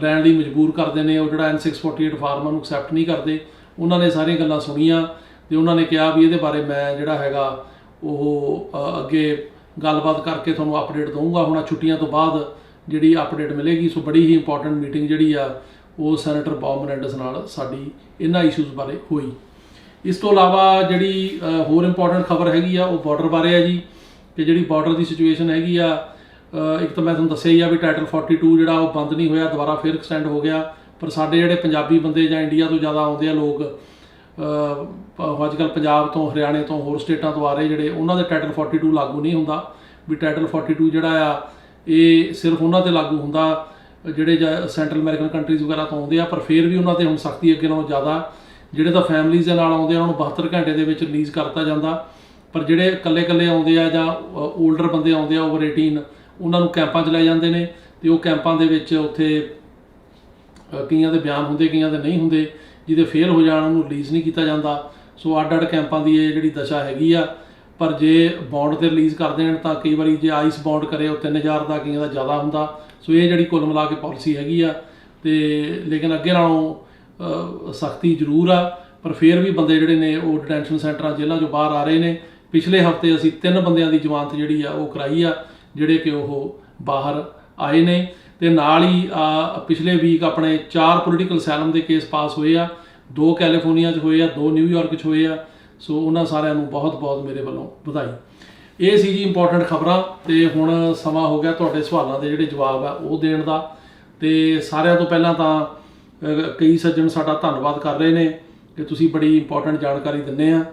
[SPEAKER 1] ਲੈਣ ਲਈ ਮਜਬੂਰ ਕਰਦੇ ਨੇ, ਉਹ ਜਿਹੜਾ N648 ਫਾਰਮਾਂ ਨੂੰ ਐਕਸੈਪਟ ਨਹੀਂ ਕਰਦੇ। ਉਹਨਾਂ ਨੇ ਸਾਰੀਆਂ ਗੱਲਾਂ ਸੁਣੀਆਂ ਤੇ ਉਹਨਾਂ ਨੇ ਕਿਹਾ ਵੀ ਇਹਦੇ ਬਾਰੇ ਮੈਂ ਜਿਹੜਾ ਹੈਗਾ ਉਹ ਅੱਗੇ ਗੱਲਬਾਤ ਕਰਕੇ ਤੁਹਾਨੂੰ ਅਪਡੇਟ ਦਊਂਗਾ। ਹੁਣ ਛੁੱਟੀਆਂ ਤੋਂ ਬਾਅਦ ਜਿਹੜੀ ਅਪਡੇਟ ਮਿਲੇਗੀ। ਸੋ ਬੜੀ ਹੀ ਇੰਪੋਰਟੈਂਟ ਮੀਟਿੰਗ ਜਿਹੜੀ ਆ ਉਹ ਸੈਨੇਟਰ ਬੌਬ ਮਨੈਂਡਸ ਨਾਲ ਸਾਡੀ ਇਹਨਾਂ ਇਸ਼ੂਜ਼ ਬਾਰੇ ਹੋਈ। ਇਸ ਤੋਂ ਇਲਾਵਾ ਜਿਹੜੀ ਹੋਰ ਇੰਪੋਰਟੈਂਟ ਖਬਰ ਹੈਗੀ ਆ ਉਹ ਬਾਰਡਰ ਬਾਰੇ ਹੈ ਜੀ, ਕਿ ਜਿਹੜੀ ਬਾਰਡਰ ਦੀ ਸਿਚੁਏਸ਼ਨ ਹੈਗੀ ਆ, ਇੱਕ ਤਾਂ ਮੈਂ ਤੁਹਾਨੂੰ ਦੱਸਿਆ ਹੀ ਆ ਵੀ ਟਾਈਟਲ 42 ਜਿਹੜਾ ਉਹ ਬੰਦ ਨਹੀਂ ਹੋਇਆ, ਦੁਬਾਰਾ ਫਿਰ ਐਕਸਟੈਂਡ ਹੋ ਗਿਆ। ਪਰ ਸਾਡੇ ਜਿਹੜੇ ਪੰਜਾਬੀ ਬੰਦੇ ਜਾਂ ਇੰਡੀਆ ਤੋਂ ਜ਼ਿਆਦਾ ਆਉਂਦੇ ਆ ਲੋਕ, ਅੱਜ ਕੱਲ੍ਹ ਪੰਜਾਬ ਤੋਂ, ਹਰਿਆਣੇ ਤੋਂ, ਹੋਰ ਸਟੇਟਾਂ ਤੋਂ ਆ ਰਹੇ ਜਿਹੜੇ, ਉਹਨਾਂ ਦੇ ਟਾਈਟਲ 42 ਲਾਗੂ ਨਹੀਂ ਹੁੰਦਾ। ਵੀ ਟਾਈਟਲ 42 ਜਿਹੜਾ ਆ ਇਹ ਸਿਰਫ ਉਹਨਾਂ 'ਤੇ ਲਾਗੂ ਹੁੰਦਾ ਜਿਹੜੇ ਸੈਂਟਰਲ ਅਮਰੀਕਨ ਕੰਟਰੀਜ਼ ਵਗੈਰਾ ਤੋਂ ਆਉਂਦੇ ਆ, ਪਰ ਫਿਰ ਵੀ ਉਹਨਾਂ 'ਤੇ ਹੁਣ ਸਖਤੀ ਅੱਗੇ ਨਾਲੋਂ ਜ਼ਿਆਦਾ। ਜਿਹੜੇ ਤਾਂ ਫੈਮਲੀਜ਼ ਦੇ ਨਾਲ ਆਉਂਦੇ ਆ ਉਹਨਾਂ ਨੂੰ 72 ਘੰਟੇ ਦੇ ਵਿੱਚ ਰਿਲੀਜ਼ ਕਰਤਾ ਜਾਂਦਾ, ਪਰ ਜਿਹੜੇ ਇਕੱਲੇ ਆਉਂਦੇ ਆ ਜਾਂ ਓਲਡਰ ਬੰਦੇ ਆਉਂਦੇ ਆ ਓਵਰ 18, ਉਹਨਾਂ ਨੂੰ ਕੈਂਪਾਂ 'ਚ ਲੈ ਜਾਂਦੇ ਨੇ, ਤੇ ਉਹ ਕੈਂਪਾਂ ਦੇ ਵਿੱਚ ਉੱਥੇ ਕਈਆਂ ਦੇ ਬਿਆਨ ਹੁੰਦੇ, ਕਈਆਂ ਦੇ ਨਹੀਂ ਹੁੰਦੇ, ਜਿਹਦੇ ਫੇਲ ਹੋ ਜਾਣ ਉਹਨੂੰ ਰਿਲੀਜ਼ ਨਹੀਂ ਕੀਤਾ ਜਾਂਦਾ। ਸੋ ਅੱਡ ਕੈਂਪਾਂ ਦੀ ਇਹ ਜਿਹੜੀ ਦਸ਼ਾ ਹੈਗੀ ਆ। ਪਰ ਜੇ ਬੌਂਡ 'ਤੇ ਰਿਲੀਜ਼ ਕਰ ਦੇਣ ਤਾਂ ਕਈ ਵਾਰੀ ਜੇ ਆਈਸ ਬੌਂਡ ਕਰੇ ਉਹ 3000 ਦਾ, ਕਈਆਂ ਦਾ ਜ਼ਿਆਦਾ ਹੁੰਦਾ। ਸੋ ਇਹ ਜਿਹੜੀ ਕੁੱਲ ਮਿਲਾ ਕੇ ਪਾਲਿਸੀ ਹੈਗੀ ਆ, ਤੇ ਲੇਕਿਨ ਅੱਗੇ ਨਾਲੋਂ ਸਖਤੀ ਜ਼ਰੂਰ ਆ, ਪਰ ਫਿਰ ਵੀ ਬੰਦੇ ਜਿਹੜੇ ਨੇ ਉਹ ਡਿਟੈਂਸ਼ਨ ਸੈਂਟਰਾਂ, ਜੇਲ੍ਹਾਂ 'ਚੋਂ ਬਾਹਰ ਆ ਰਹੇ ਨੇ। ਪਿਛਲੇ ਹਫਤੇ ਅਸੀਂ 3 ਬੰਦਿਆਂ ਦੀ ਜ਼ਮਾਨਤ ਜਿਹੜੀ ਆ ਉਹ ਕਰਾਈ ਆ, ਜਿਹੜੇ ਕਿ ਉਹ ਬਾਹਰ ਆਏ ਨੇ। ਤੇ ਨਾਲ ਹੀ ਪਿਛਲੇ ਵੀਕ ਆਪਣੇ 4 ਪੋਲੀਟੀਕਲ ਅਸਾਈਲਮ ਦੇ ਕੇਸ ਪਾਸ ਹੋਏ ਆ, 2 ਕੈਲੀਫੋਰਨੀਆ 'ਚ ਹੋਏ ਆ, 2 ਨਿਊਯਾਰਕ 'ਚ ਹੋਏ ਆ। ਸੋ ਉਹਨਾਂ ਸਾਰਿਆਂ ਨੂੰ ਬਹੁਤ ਮੇਰੇ ਵੱਲੋਂ ਵਧਾਈ। ਇਹ ਸੀ ਜੀ ਇੰਪੋਰਟੈਂਟ ਖਬਰਾਂ। ਤੇ ਹੁਣ ਸਮਾਂ ਹੋ ਗਿਆ ਤੁਹਾਡੇ ਸਵਾਲਾਂ ਦੇ ਜਿਹੜੇ ਜਵਾਬ ਆ ਉਹ ਦੇਣ ਦਾ। ਤੇ ਸਾਰਿਆਂ ਤੋਂ ਪਹਿਲਾਂ ਤਾਂ ਕਈ ਸੱਜਣ ਸਾਡਾ ਧੰਨਵਾਦ ਕਰ ਰਹੇ ਨੇ ਕਿ ਤੁਸੀਂ ਬੜੀ ਇੰਪੋਰਟੈਂਟ ਜਾਣਕਾਰੀ ਦਿੰਦੇ ਆ।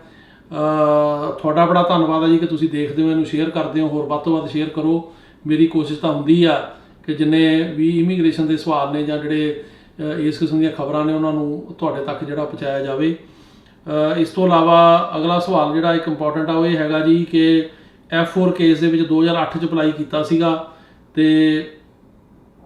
[SPEAKER 1] ਤੁਹਾਡਾ ਬੜਾ ਧੰਨਵਾਦ ਹੈ ਜੀ ਕਿ ਤੁਸੀਂ ਦੇਖਦੇ ਹੋ, ਇਹਨੂੰ ਸ਼ੇਅਰ ਕਰਦੇ ਹੋ। ਹੋਰ ਵੱਧ ਤੋਂ ਵੱਧ ਸ਼ੇਅਰ ਕਰੋ। ਮੇਰੀ ਕੋਸ਼ਿਸ਼ ਤਾਂ ਹੁੰਦੀ ਆ ਕਿ ਜਿੰਨੇ ਵੀ ਇਮੀਗ੍ਰੇਸ਼ਨ ਦੇ ਸਵਾਲ ਨੇ ਜਾਂ ਜਿਹੜੇ ਇਸ ਕਿਸਮ ਦੀਆਂ ਖਬਰਾਂ ਨੇ ਉਹਨਾਂ ਨੂੰ ਤੁਹਾਡੇ ਤੱਕ ਜਿਹੜਾ ਪਹੁੰਚਾਇਆ ਜਾਵੇ। ਇਸ ਤੋਂ ਇਲਾਵਾ ਅਗਲਾ ਸਵਾਲ ਜਿਹੜਾ ਇੱਕ ਇੰਪੋਰਟੈਂਟ ਆ ਉਹ ਇਹ ਹੈਗਾ ਜੀ ਕਿ F4 ਕੇਸ ਦੇ ਵਿੱਚ 2008 'ਚ ਅਪਲਾਈ ਕੀਤਾ ਸੀਗਾ, ਤੇ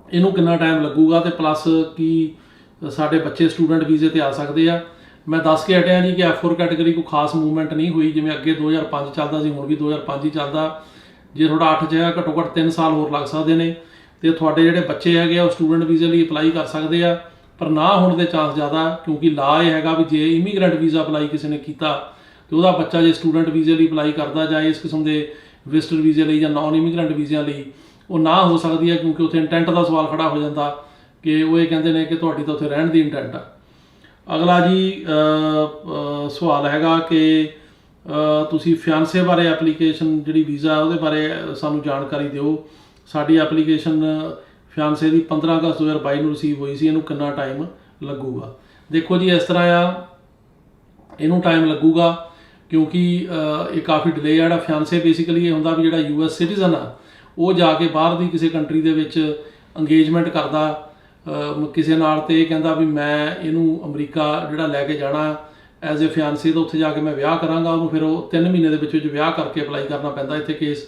[SPEAKER 1] ਇਹਨੂੰ ਕਿੰਨਾ ਟਾਈਮ ਲੱਗੂਗਾ, ਤੇ ਪਲੱਸ ਕੀ ਸਾਡੇ ਬੱਚੇ ਸਟੂਡੈਂਟ ਵੀਜ਼ੇ 'ਤੇ ਆ ਸਕਦੇ ਆ। ਮੈਂ ਦੱਸ ਕੇ ਹਟਿਆ ਜੀ ਕਿ F4 ਕੈਟਾਗਰੀ ਕੋਈ ਖਾਸ ਮੂਵਮੈਂਟ ਨਹੀਂ ਹੋਈ। ਜਿਵੇਂ ਅੱਗੇ 2005 ਚੱਲਦਾ ਸੀ, ਹੁਣ ਵੀ 2005 ਹੀ ਚੱਲਦਾ। ਜੇ ਤੁਹਾਡਾ 8 'ਚ ਹੈ, ਘੱਟੋ ਘੱਟ 3 ਸਾਲ ਹੋਰ ਲੱਗ ਸਕਦੇ ਨੇ, ਤੇ ਤੁਹਾਡੇ ਜਿਹੜੇ ਬੱਚੇ ਹੈਗੇ ਆ ਉਹ ਸਟੂਡੈਂਟ ਵੀਜ਼ੇ ਲਈ ਅਪਲਾਈ ਕਰ ਸਕਦੇ ਆ। ਪਰ ਨਾ ਹੋਣ ਦੇ ਚਾਂਸ ਜ਼ਿਆਦਾ, ਕਿਉਂਕਿ ਲਾ ਇਹ ਹੈਗਾ ਵੀ ਜੇ ਇਮੀਗ੍ਰੈਂਟ ਵੀਜ਼ਾ ਅਪਲਾਈ ਕਿਸੇ ਨੇ ਕੀਤਾ ਤੇ ਉਹਦਾ ਬੱਚਾ ਜੇ ਸਟੂਡੈਂਟ ਵੀਜ਼ੇ ਲਈ ਅਪਲਾਈ ਕਰਦਾ ਜਾਂ ਇਸ ਕਿਸਮ ਦੇ ਵਿਜ਼ਟਰ ਵੀਜ਼ੇ ਲਈ ਜਾਂ ਨਾਨ ਇਮੀਗ੍ਰੈਂਟ ਵੀਜ਼ਿਆਂ ਲਈ, ਉਹ ਨਾ ਹੋ ਸਕਦੀ ਹੈ, ਕਿਉਂਕਿ ਉੱਥੇ ਇੰਟੈਂਟ ਦਾ ਸਵਾਲ ਖੜਾ ਹੋ ਜਾਂਦਾ ਕਿ ਉਹ ਇਹ ਕਹਿੰਦੇ ਨੇ ਕਿ ਤੁਹਾਡੀ ਤਾਂ ਉੱਥੇ ਰਹਿਣ ਦੀ ਇੰਟੈਂਟ ਆ। ਅਗਲਾ ਜੀ ਸਵਾਲ ਹੈਗਾ ਕਿ ਤੁਸੀਂ ਫਿਆਂਸੇ ਬਾਰੇ ਐਪਲੀਕੇਸ਼ਨ ਜਿਹੜੀ ਵੀਜ਼ਾ ਉਹਦੇ ਬਾਰੇ ਸਾਨੂੰ ਜਾਣਕਾਰੀ ਦਿਓ। ਸਾਡੀ ਐਪਲੀਕੇਸ਼ਨ ਫਿਆਂਸੇ ਦੀ 15 ਅਗਸਤ 2022 ਨੂੰ ਰਿਸੀਵ ਹੋਈ ਸੀ, ਇਹਨੂੰ ਕਿੰਨਾ ਟਾਈਮ ਲੱਗੂਗਾ। देखो जी इस तरह आ, ਇਹਨੂੰ ਟਾਈਮ ਲੱਗੂਗਾ ਕਿਉਂਕਿ ਇਹ ਕਾਫੀ ਡਿਲੇ ਆ। ਜਿਹੜਾ ਫਿਆਂਸੇ ਬੇਸਿਕਲੀ ਇਹ ਹੁੰਦਾ ਵੀ ਜਿਹੜਾ US ਸਿਟੀਜ਼ਨ ਆ ਉਹ ਜਾ ਕੇ ਬਾਹਰ ਦੀ ਕਿਸੇ ਕੰਟਰੀ ਦੇ ਵਿੱਚ ਅੰਗੇਜਮੈਂਟ ਕਰਦਾ ਕਿਸੇ ਨਾਲ, ਤੇ ਇਹ ਕਹਿੰਦਾ ਵੀ ਮੈਂ ਇਹਨੂੰ ਅਮਰੀਕਾ ਜਿਹੜਾ ਲੈ ਕੇ ਜਾਣਾ ਐਜ਼ ਏ ਫਿਆਂਸੇ, ਤਾਂ ਉੱਥੇ ਜਾ ਕੇ ਮੈਂ ਵਿਆਹ ਕਰਾਂਗਾ ਉਹਨੂੰ। ਫਿਰ ਉਹ 3 ਮਹੀਨੇ ਦੇ ਵਿੱਚ ਵਿਆਹ ਕਰਕੇ ਅਪਲਾਈ ਕਰਨਾ ਪੈਂਦਾ ਇੱਥੇ ਕੇਸ।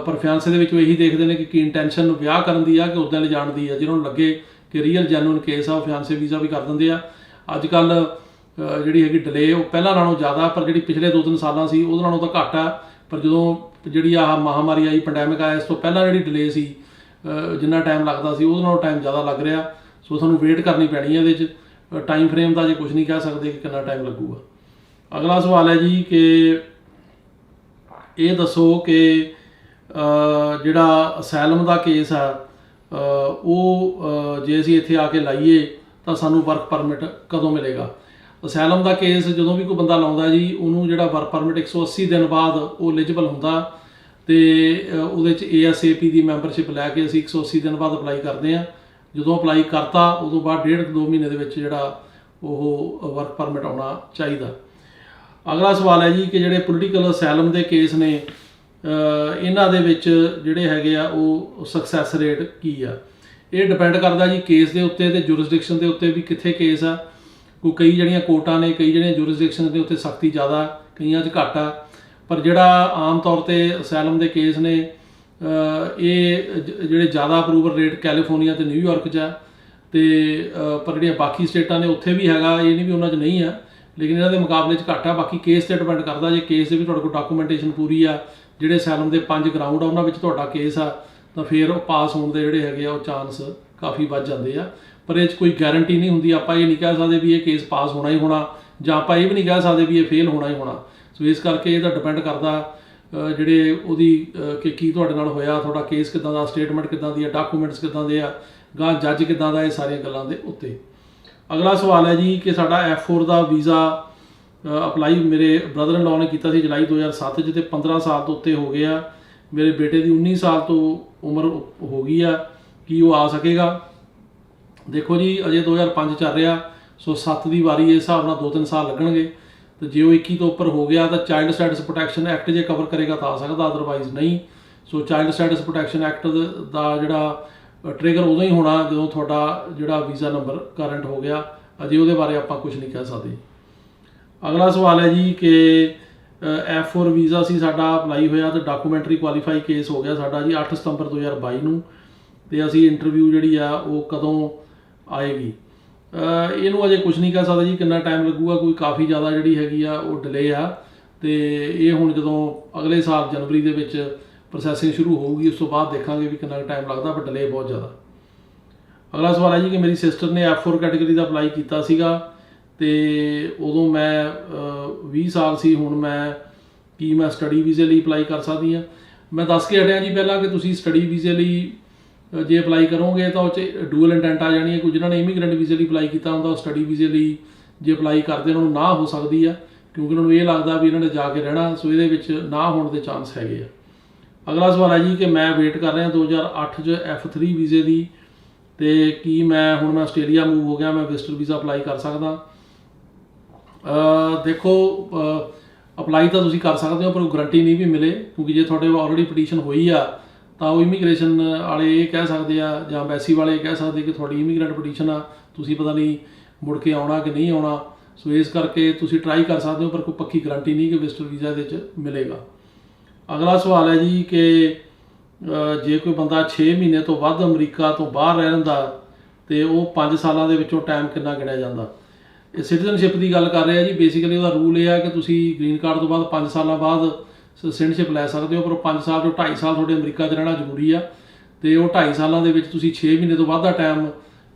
[SPEAKER 1] ਪਰ ਫਿਆਂਸੇ ਦੇ ਵਿੱਚ ਇਹੀ ਦੇਖਦੇ ਨੇ ਕਿ ਕੀ ਇੰਟੈਂਸ਼ਨ ਵਿਆਹ ਕਰਨ ਦੀ ਆ ਕਿ ਉੱਦਾਂ ਲਿਜਾਣ ਦੀ ਆ। ਜਿਹਨਾਂ ਨੂੰ ਲੱਗੇ ਕਿ ਰੀਅਲ ਜੈਨੂਇਨ ਕੇਸ ਆ ਉਹ ਫਿਆਂਸੇ ਵੀਜ਼ਾ ਵੀ ਕਰ ਦਿੰਦੇ ਆ। ਅੱਜ ਕੱਲ੍ਹ ਜਿਹੜੀ ਹੈਗੀ ਡਿਲੇ ਉਹ ਪਹਿਲਾਂ ਨਾਲੋਂ ਜ਼ਿਆਦਾ, ਪਰ ਜਿਹੜੀ ਪਿਛਲੇ 2-3 ਸਾਲਾਂ ਸੀ ਉਹਦੇ ਨਾਲੋਂ ਤਾਂ ਘੱਟ ਆ। ਪਰ ਜਦੋਂ ਜਿਹੜੀ ਆਹ ਮਹਾਮਾਰੀ ਆਈ, ਪੈਂਡੈਮਿਕ ਆਇਆ, ਇਸ ਤੋਂ ਪਹਿਲਾਂ ਜਿਹੜੀ ਡਿਲੇ ਸੀ ਜਿੰਨਾ ਟਾਈਮ ਲੱਗਦਾ ਸੀ ਉਹਦੇ ਨਾਲੋਂ ਟਾਈਮ ਜ਼ਿਆਦਾ ਲੱਗ ਰਿਹਾ। ਸੋ ਸਾਨੂੰ ਵੇਟ ਕਰਨੀ ਪੈਣੀ ਹੈ ਇਹਦੇ 'ਚ। ਟਾਈਮ ਫਰੇਮ ਦਾ ਜੇ ਕੁਝ ਨਹੀਂ ਕਹਿ ਸਕਦੇ ਕਿ ਕਿੰਨਾ ਟਾਈਮ ਲੱਗੂਗਾ। ਅਗਲਾ ਸਵਾਲ ਹੈ ਜੀ ਕਿ ਇਹ ਦੱਸੋ ਕਿ ਜਿਹੜਾ ਅਸੈਲਮ ਦਾ ਕੇਸ ਆ ਉਹ ਜੇ ਅਸੀਂ ਇੱਥੇ ਆ ਕੇ ਲਾਈਏ ਤਾਂ ਸਾਨੂੰ ਵਰਕ ਪਰਮਿਟ ਕਦੋਂ ਮਿਲੇਗਾ। ਅਸੈਲਮ ਦਾ ਕੇਸ ਜਦੋਂ ਵੀ ਕੋਈ ਬੰਦਾ ਲਾਉਂਦਾ ਜੀ ਉਹਨੂੰ ਜਿਹੜਾ ਵਰਕ ਪਰਮਿਟ 180 ਦਿਨ ਬਾਅਦ ਉਹ ਐਲੀਜੀਬਲ ਹੁੰਦਾ, ਤੇ ਉਹਦੇ 'ਚ ASAP ਦੀ ਮੈਂਬਰਸ਼ਿਪ ਲੈ ਕੇ ਅਸੀਂ 180 ਦਿਨ ਬਾਅਦ ਅਪਲਾਈ ਕਰਦੇ ਹਾਂ। ਜਦੋਂ ਅਪਲਾਈ ਕਰਤਾ ਉਦੋਂ ਬਾਅਦ 1.5-2 ਮਹੀਨੇ ਦੇ ਵਿੱਚ ਜਿਹੜਾ ਉਹ ਵਰਕ ਪਰਮਿਟ ਆਉਣਾ ਚਾਹੀਦਾ। ਅਗਲਾ ਸਵਾਲ ਹੈ ਜੀ ਕਿ ਜਿਹੜੇ ਪੋਲੀਟੀਕਲ ਅਸੈਲਮ ਦੇ ਕੇਸ ਨੇ ਇਹਨਾਂ ਦੇ ਵਿੱਚ ਜਿਹੜੇ ਹੈਗੇ ਆ ਉਹ ਸਕਸੈਸ ਰੇਟ ਕੀ ਆ। ਇਹ ਡਿਪੈਂਡ ਕਰਦਾ ਜੀ ਕੇਸ ਦੇ ਉੱਤੇ ਤੇ ਜੁਰਿਸਡਿਕਸ਼ਨ ਦੇ ਉੱਤੇ ਵੀ ਕਿੱਥੇ ਕੇਸ ਆ। ਕਈ ਜਿਹੜੀਆਂ ਕੋਰਟਾਂ ਨੇ, ਕਈ ਜਿਹੜੀਆਂ ਜੁਰਿਸਡਿਕਸ਼ਨ ਦੇ ਉੱਤੇ ਸਖਤੀ ਜ਼ਿਆਦਾ, ਕਈਆਂ 'ਚ ਘੱਟ ਆ। ਪਰ ਜਿਹੜਾ ਆਮ ਤੌਰ 'ਤੇ ਅਸੈਲਮ ਦੇ ਕੇਸ ਨੇ ਇਹ ਜਿਹੜੇ ਜ਼ਿਆਦਾ ਅਪਰੂਵਲ ਰੇਟ ਕੈਲੀਫੋਰਨੀਆ ਅਤੇ ਨਿਊਯਾਰਕ 'ਚ ਆ, ਅਤੇ ਪਰ ਜਿਹੜੀਆਂ ਬਾਕੀ ਸਟੇਟਾਂ ਨੇ ਉੱਥੇ ਵੀ ਹੈਗਾ, ਇਹ ਨਹੀਂ ਵੀ ਉਹਨਾਂ 'ਚ ਨਹੀਂ ਆ, ਲੇਕਿਨ ਇਹਨਾਂ ਦੇ ਮੁਕਾਬਲੇ 'ਚ ਘੱਟ ਆ। ਬਾਕੀ ਕੇਸ 'ਤੇ ਡਿਪੈਂਡ ਕਰਦਾ। ਜੇ ਕੇਸ ਦੇ ਵੀ ਤੁਹਾਡੇ ਕੋਲ ਡਾਕੂਮੈਂਟੇਸ਼ਨ ਪੂਰੀ ਆ, ਜਿਹੜੇ ਅਸੈਲਮ ਦੇ 5 ਗਰਾਊਂਡ ਆ ਉਹਨਾਂ ਵਿੱਚ ਤੁਹਾਡਾ ਕੇਸ ਆ, ਤਾਂ ਫਿਰ ਉਹ ਪਾਸ ਹੋਣ ਦੇ ਜਿਹੜੇ ਹੈਗੇ ਆ ਉਹ ਚਾਂਸ ਕਾਫੀ ਵੱਧ ਜਾਂਦੇ ਆ। ਪਰ ਇਹ 'ਚ ਕੋਈ ਗਾਰੰਟੀ ਨਹੀਂ ਹੁੰਦੀ। ਆਪਾਂ ਇਹ ਨਹੀਂ ਕਹਿ ਸਕਦੇ ਵੀ ਇਹ ਕੇਸ ਪਾਸ ਹੋਣਾ ਹੀ ਹੋਣਾ, ਜਾਂ ਆਪਾਂ ਇਹ ਵੀ ਨਹੀਂ ਕਹਿ ਸਕਦੇ ਵੀ ਇਹ ਫੇਲ ਹੋਣਾ ਹੀ ਹੋਣਾ। ਸੋ ਇਸ ਕਰਕੇ ਇਹਦਾ ਡਿਪੈਂਡ ਕਰਦਾ ਜਿਹੜੇ ਉਹਦੀ ਕਿ ਕੀ ਤੁਹਾਡੇ ਨਾਲ ਹੋਇਆ, ਤੁਹਾਡਾ ਕੇਸ ਕਿੱਦਾਂ ਦਾ, ਸਟੇਟਮੈਂਟ ਕਿੱਦਾਂ ਦੀ ਹੈ, ਡਾਕੂਮੈਂਟਸ ਕਿੱਦਾਂ ਦੇ ਆ, ਗਾਂ ਜੱਜ ਕਿੱਦਾਂ ਦਾ, ਇਹ ਸਾਰੀਆਂ ਗੱਲਾਂ ਦੇ ਉੱਤੇ। ਅਗਲਾ ਸਵਾਲ ਹੈ ਜੀ ਕਿ ਸਾਡਾ F4 ਦਾ ਵੀਜ਼ਾ ਅਪਲਾਈ ਮੇਰੇ ਬ੍ਰਦਰ ਇਨ ਲਾਅ ਨੇ ਕੀਤਾ ਸੀ ਜੁਲਾਈ 2007 'ਚ, ਤੇ 15 ਸਾਲ ਤੋਂ ਉੱਤੇ ਹੋ ਗਏ ਆ। ਮੇਰੇ ਬੇਟੇ ਦੀ 19 ਸਾਲ ਤੋਂ ਉਮਰ ਹੋ ਗਈ ਆ, ਕੀ ਉਹ ਆ ਸਕੇਗਾ। ਦੇਖੋ ਜੀ ਅਜੇ 2005 ਚੱਲ ਰਿਹਾ, ਸੋ 7 ਦੀ ਵਾਰੀ ਇਸ ਹਿਸਾਬ ਨਾਲ 2-3 ਸਾਲ ਲੱਗਣਗੇ। ਤੇ ਜੇ ਉਹ 21 ਤੋਂ ਉੱਪਰ ਹੋ ਗਿਆ ਤਾਂ ਚਾਈਲਡ ਸਟੈਟਸ ਪ੍ਰੋਟੈਕਸ਼ਨ ਐਕਟ ਜੇ ਕਵਰ ਕਰੇਗਾ ਤਾਂ ਆ ਸਕਦਾ, ਅਦਰਵਾਈਜ਼ ਨਹੀਂ। ਸੋ ਚਾਈਲਡ ਸਟੈਟਸ ਪ੍ਰੋਟੈਕਸ਼ਨ ਐਕਟ ਦਾ ਜਿਹੜਾ ਟ੍ਰਿਗਰ ਉਦੋਂ ਹੀ ਹੋਣਾ ਜਦੋਂ ਤੁਹਾਡਾ ਜਿਹੜਾ ਵੀਜ਼ਾ ਨੰਬਰ ਕਰੰਟ ਹੋ ਗਿਆ। ਅਜੇ ਉਹਦੇ ਬਾਰੇ ਆਪਾਂ ਕੁਝ ਨਹੀਂ ਕਹਿ ਸਕਦੇ। ਅਗਲਾ ਸਵਾਲ ਹੈ ਜੀ ਕਿ F4 ਵੀਜ਼ਾ ਸੀ ਸਾਡਾ ਅਪਲਾਈ ਹੋਇਆ ਤੇ ਡਾਕੂਮੈਂਟਰੀ ਕੁਆਲੀਫਾਈ ਕੇਸ ਹੋ ਗਿਆ ਸਾਡਾ ਜੀ 8 ਸਤੰਬਰ 2022 ਨੂੰ, ਤੇ ਅਸੀਂ ਇੰਟਰਵਿਊ ਜਿਹੜੀ ਆ ਉਹ ਕਦੋਂ ਆਏਗੀ। ਇਹਨੂੰ ਅਜੇ ਕੁਝ ਨਹੀਂ ਕਹਿ ਸਕਦਾ ਜੀ ਕਿੰਨਾ ਟਾਈਮ ਲੱਗੂਗਾ। ਕੋਈ ਕਾਫੀ ਜ਼ਿਆਦਾ ਜਿਹੜੀ ਹੈਗੀ ਆ ਉਹ ਡਿਲੇ ਆ, ਤੇ ਇਹ ਹੁਣ ਜਦੋਂ ਅਗਲੇ ਸਾਲ ਜਨਵਰੀ ਦੇ ਵਿੱਚ ਪ੍ਰੋਸੈਸਿੰਗ ਸ਼ੁਰੂ ਹੋਊਗੀ ਉਸ ਤੋਂ ਬਾਅਦ ਦੇਖਾਂਗੇ ਵੀ ਕਿੰਨਾ ਟਾਈਮ ਲੱਗਦਾ, ਪਰ ਡਿਲੇ ਬਹੁਤ ਜ਼ਿਆਦਾ। ਅਗਲਾ ਸਵਾਲ ਹੈ ਜੀ ਕਿ ਮੇਰੀ ਸਿਸਟਰ ਨੇ F4 ਕੈਟੇਗਰੀ ਦਾ ਅਪਲਾਈ ਕੀਤਾ ਸੀਗਾ, ਤੇ ਉਦੋਂ ਮੈਂ 20 ਸਾਲ ਸੀ। ਹੁਣ ਮੈਂ ਸਟੱਡੀ ਵੀਜ਼ੇ ਲਈ ਅਪਲਾਈ ਕਰ ਸਕਦੀ ਹਾਂ। ਮੈਂ ਦੱਸ ਕੇ ਹਟਿਆ ਜੀ ਪਹਿਲਾਂ ਕਿ ਤੁਸੀਂ ਸਟੱਡੀ ਵੀਜ਼ੇ ਲਈ ਜੇ ਅਪਲਾਈ ਕਰੋਗੇ ਤਾਂ ਉਹ 'ਚ ਡੂਅਲ ਇੰਟੈਂਟ ਆ ਜਾਣੀ ਹੈ। ਕੁਝ ਜਿਹਨਾਂ ਨੇ ਇਮੀਗ੍ਰੈਂਟ ਵੀਜ਼ੇ ਲਈ ਅਪਲਾਈ ਕੀਤਾ ਹੁੰਦਾ ਉਹ ਸਟੱਡੀ ਵੀਜ਼ੇ ਲਈ ਜੇ ਅਪਲਾਈ ਕਰਦੇ ਉਹਨਾਂ ਨੂੰ ਨਾ ਹੋ ਸਕਦੀ ਆ, ਕਿਉਂਕਿ ਉਹਨਾਂ ਨੂੰ ਇਹ ਲੱਗਦਾ ਵੀ ਇਹਨਾਂ ਨੇ ਜਾ ਕੇ ਰਹਿਣਾ। ਸੋ ਇਹਦੇ ਵਿੱਚ ਨਾ ਹੋਣ ਦੇ ਚਾਂਸ ਹੈਗੇ ਆ। ਅਗਲਾ ਸਵਾਲ ਹੈ ਜੀ ਕਿ ਮੈਂ ਵੇਟ ਕਰ ਰਿਹਾ 2008 'ਚ F3 ਵੀਜ਼ੇ ਦੀ, ਤੇ ਕੀ ਹੁਣ ਮੈਂ ਆਸਟ੍ਰੇਲੀਆ ਮੂਵ ਹੋ ਗਿਆ, ਮੈਂ ਵਿਜ਼ਟਰ ਵੀਜ਼ਾ ਅਪਲਾਈ ਕਰ ਸਕਦਾ। ਦੇਖੋ ਅਪਲਾਈ ਤਾਂ ਤੁਸੀਂ ਕਰ ਸਕਦੇ ਹੋ, ਪਰ ਉਹ ਗਰੰਟੀ ਨਹੀਂ ਵੀ ਮਿਲੇ, ਕਿਉਂਕਿ ਜੇ ਤੁਹਾਡੇ ਆਲਰੇਡੀ ਪਟੀਸ਼ਨ ਹੋਈ ਆ ਤਾਂ ਉਹ ਇਮੀਗ੍ਰੇਸ਼ਨ ਵਾਲੇ ਇਹ ਕਹਿ ਸਕਦੇ ਆ, ਜਾਂ ਐਮਬੈਸੀ ਵਾਲੇ ਇਹ ਕਹਿ ਸਕਦੇ ਕਿ ਤੁਹਾਡੀ ਇਮੀਗ੍ਰੈਂਟ ਪਟੀਸ਼ਨ ਆ, ਤੁਸੀਂ ਪਤਾ ਨਹੀਂ ਮੁੜ ਕੇ ਆਉਣਾ ਕਿ ਨਹੀਂ ਆਉਣਾ। ਸੋ ਇਸ ਕਰਕੇ ਤੁਸੀਂ ਟਰਾਈ ਕਰ ਸਕਦੇ ਹੋ, ਪਰ ਕੋਈ ਪੱਕੀ ਗਰੰਟੀ ਨਹੀਂ ਕਿ ਵਿਜ਼ਟਰ ਵੀਜ਼ਾ ਦੇ ਵਿੱਚ ਮਿਲੇਗਾ। ਅਗਲਾ ਸਵਾਲ ਹੈ ਜੀ ਕਿ ਜੇ ਕੋਈ ਬੰਦਾ 6 ਮਹੀਨੇ ਤੋਂ ਵੱਧ ਅਮਰੀਕਾ ਤੋਂ ਬਾਹਰ ਰਹਿੰਦਾ ਤੇ ਉਹ 5 ਸਾਲਾਂ ਦੇ ਵਿੱਚੋਂ ਟਾਈਮ ਕਿੰਨਾ ਗਿਣਿਆ ਜਾਂਦਾ। ਇਹ ਸਿਟੀਜ਼ਨਸ਼ਿਪ ਦੀ ਗੱਲ ਕਰ ਰਿਹਾ ਜੀ। ਬੇਸਿਕਲੀ ਉਹਦਾ ਰੂਲ ਇਹ ਹੈ ਕਿ ਤੁਸੀਂ ਗ੍ਰੀਨ ਕਾਰਡ ਤੋਂ ਬਾਅਦ 5 ਸਾਲਾਂ ਬਾਅਦ ਸਿਟੀਜ਼ਨਸ਼ਿਪ ਲੈ ਸਕਦੇ ਹੋ, ਪਰ ਉਹ 5 ਸਾਲ ਤੋਂ 2.5 ਸਾਲ ਤੁਹਾਡੇ ਅਮਰੀਕਾ 'ਚ ਰਹਿਣਾ ਜ਼ਰੂਰੀ ਆ, ਤੇ ਉਹ 2.5 ਸਾਲਾਂ ਦੇ ਵਿੱਚ ਤੁਸੀਂ 6 ਮਹੀਨੇ ਤੋਂ ਵੱਧ ਦਾ ਟਾਈਮ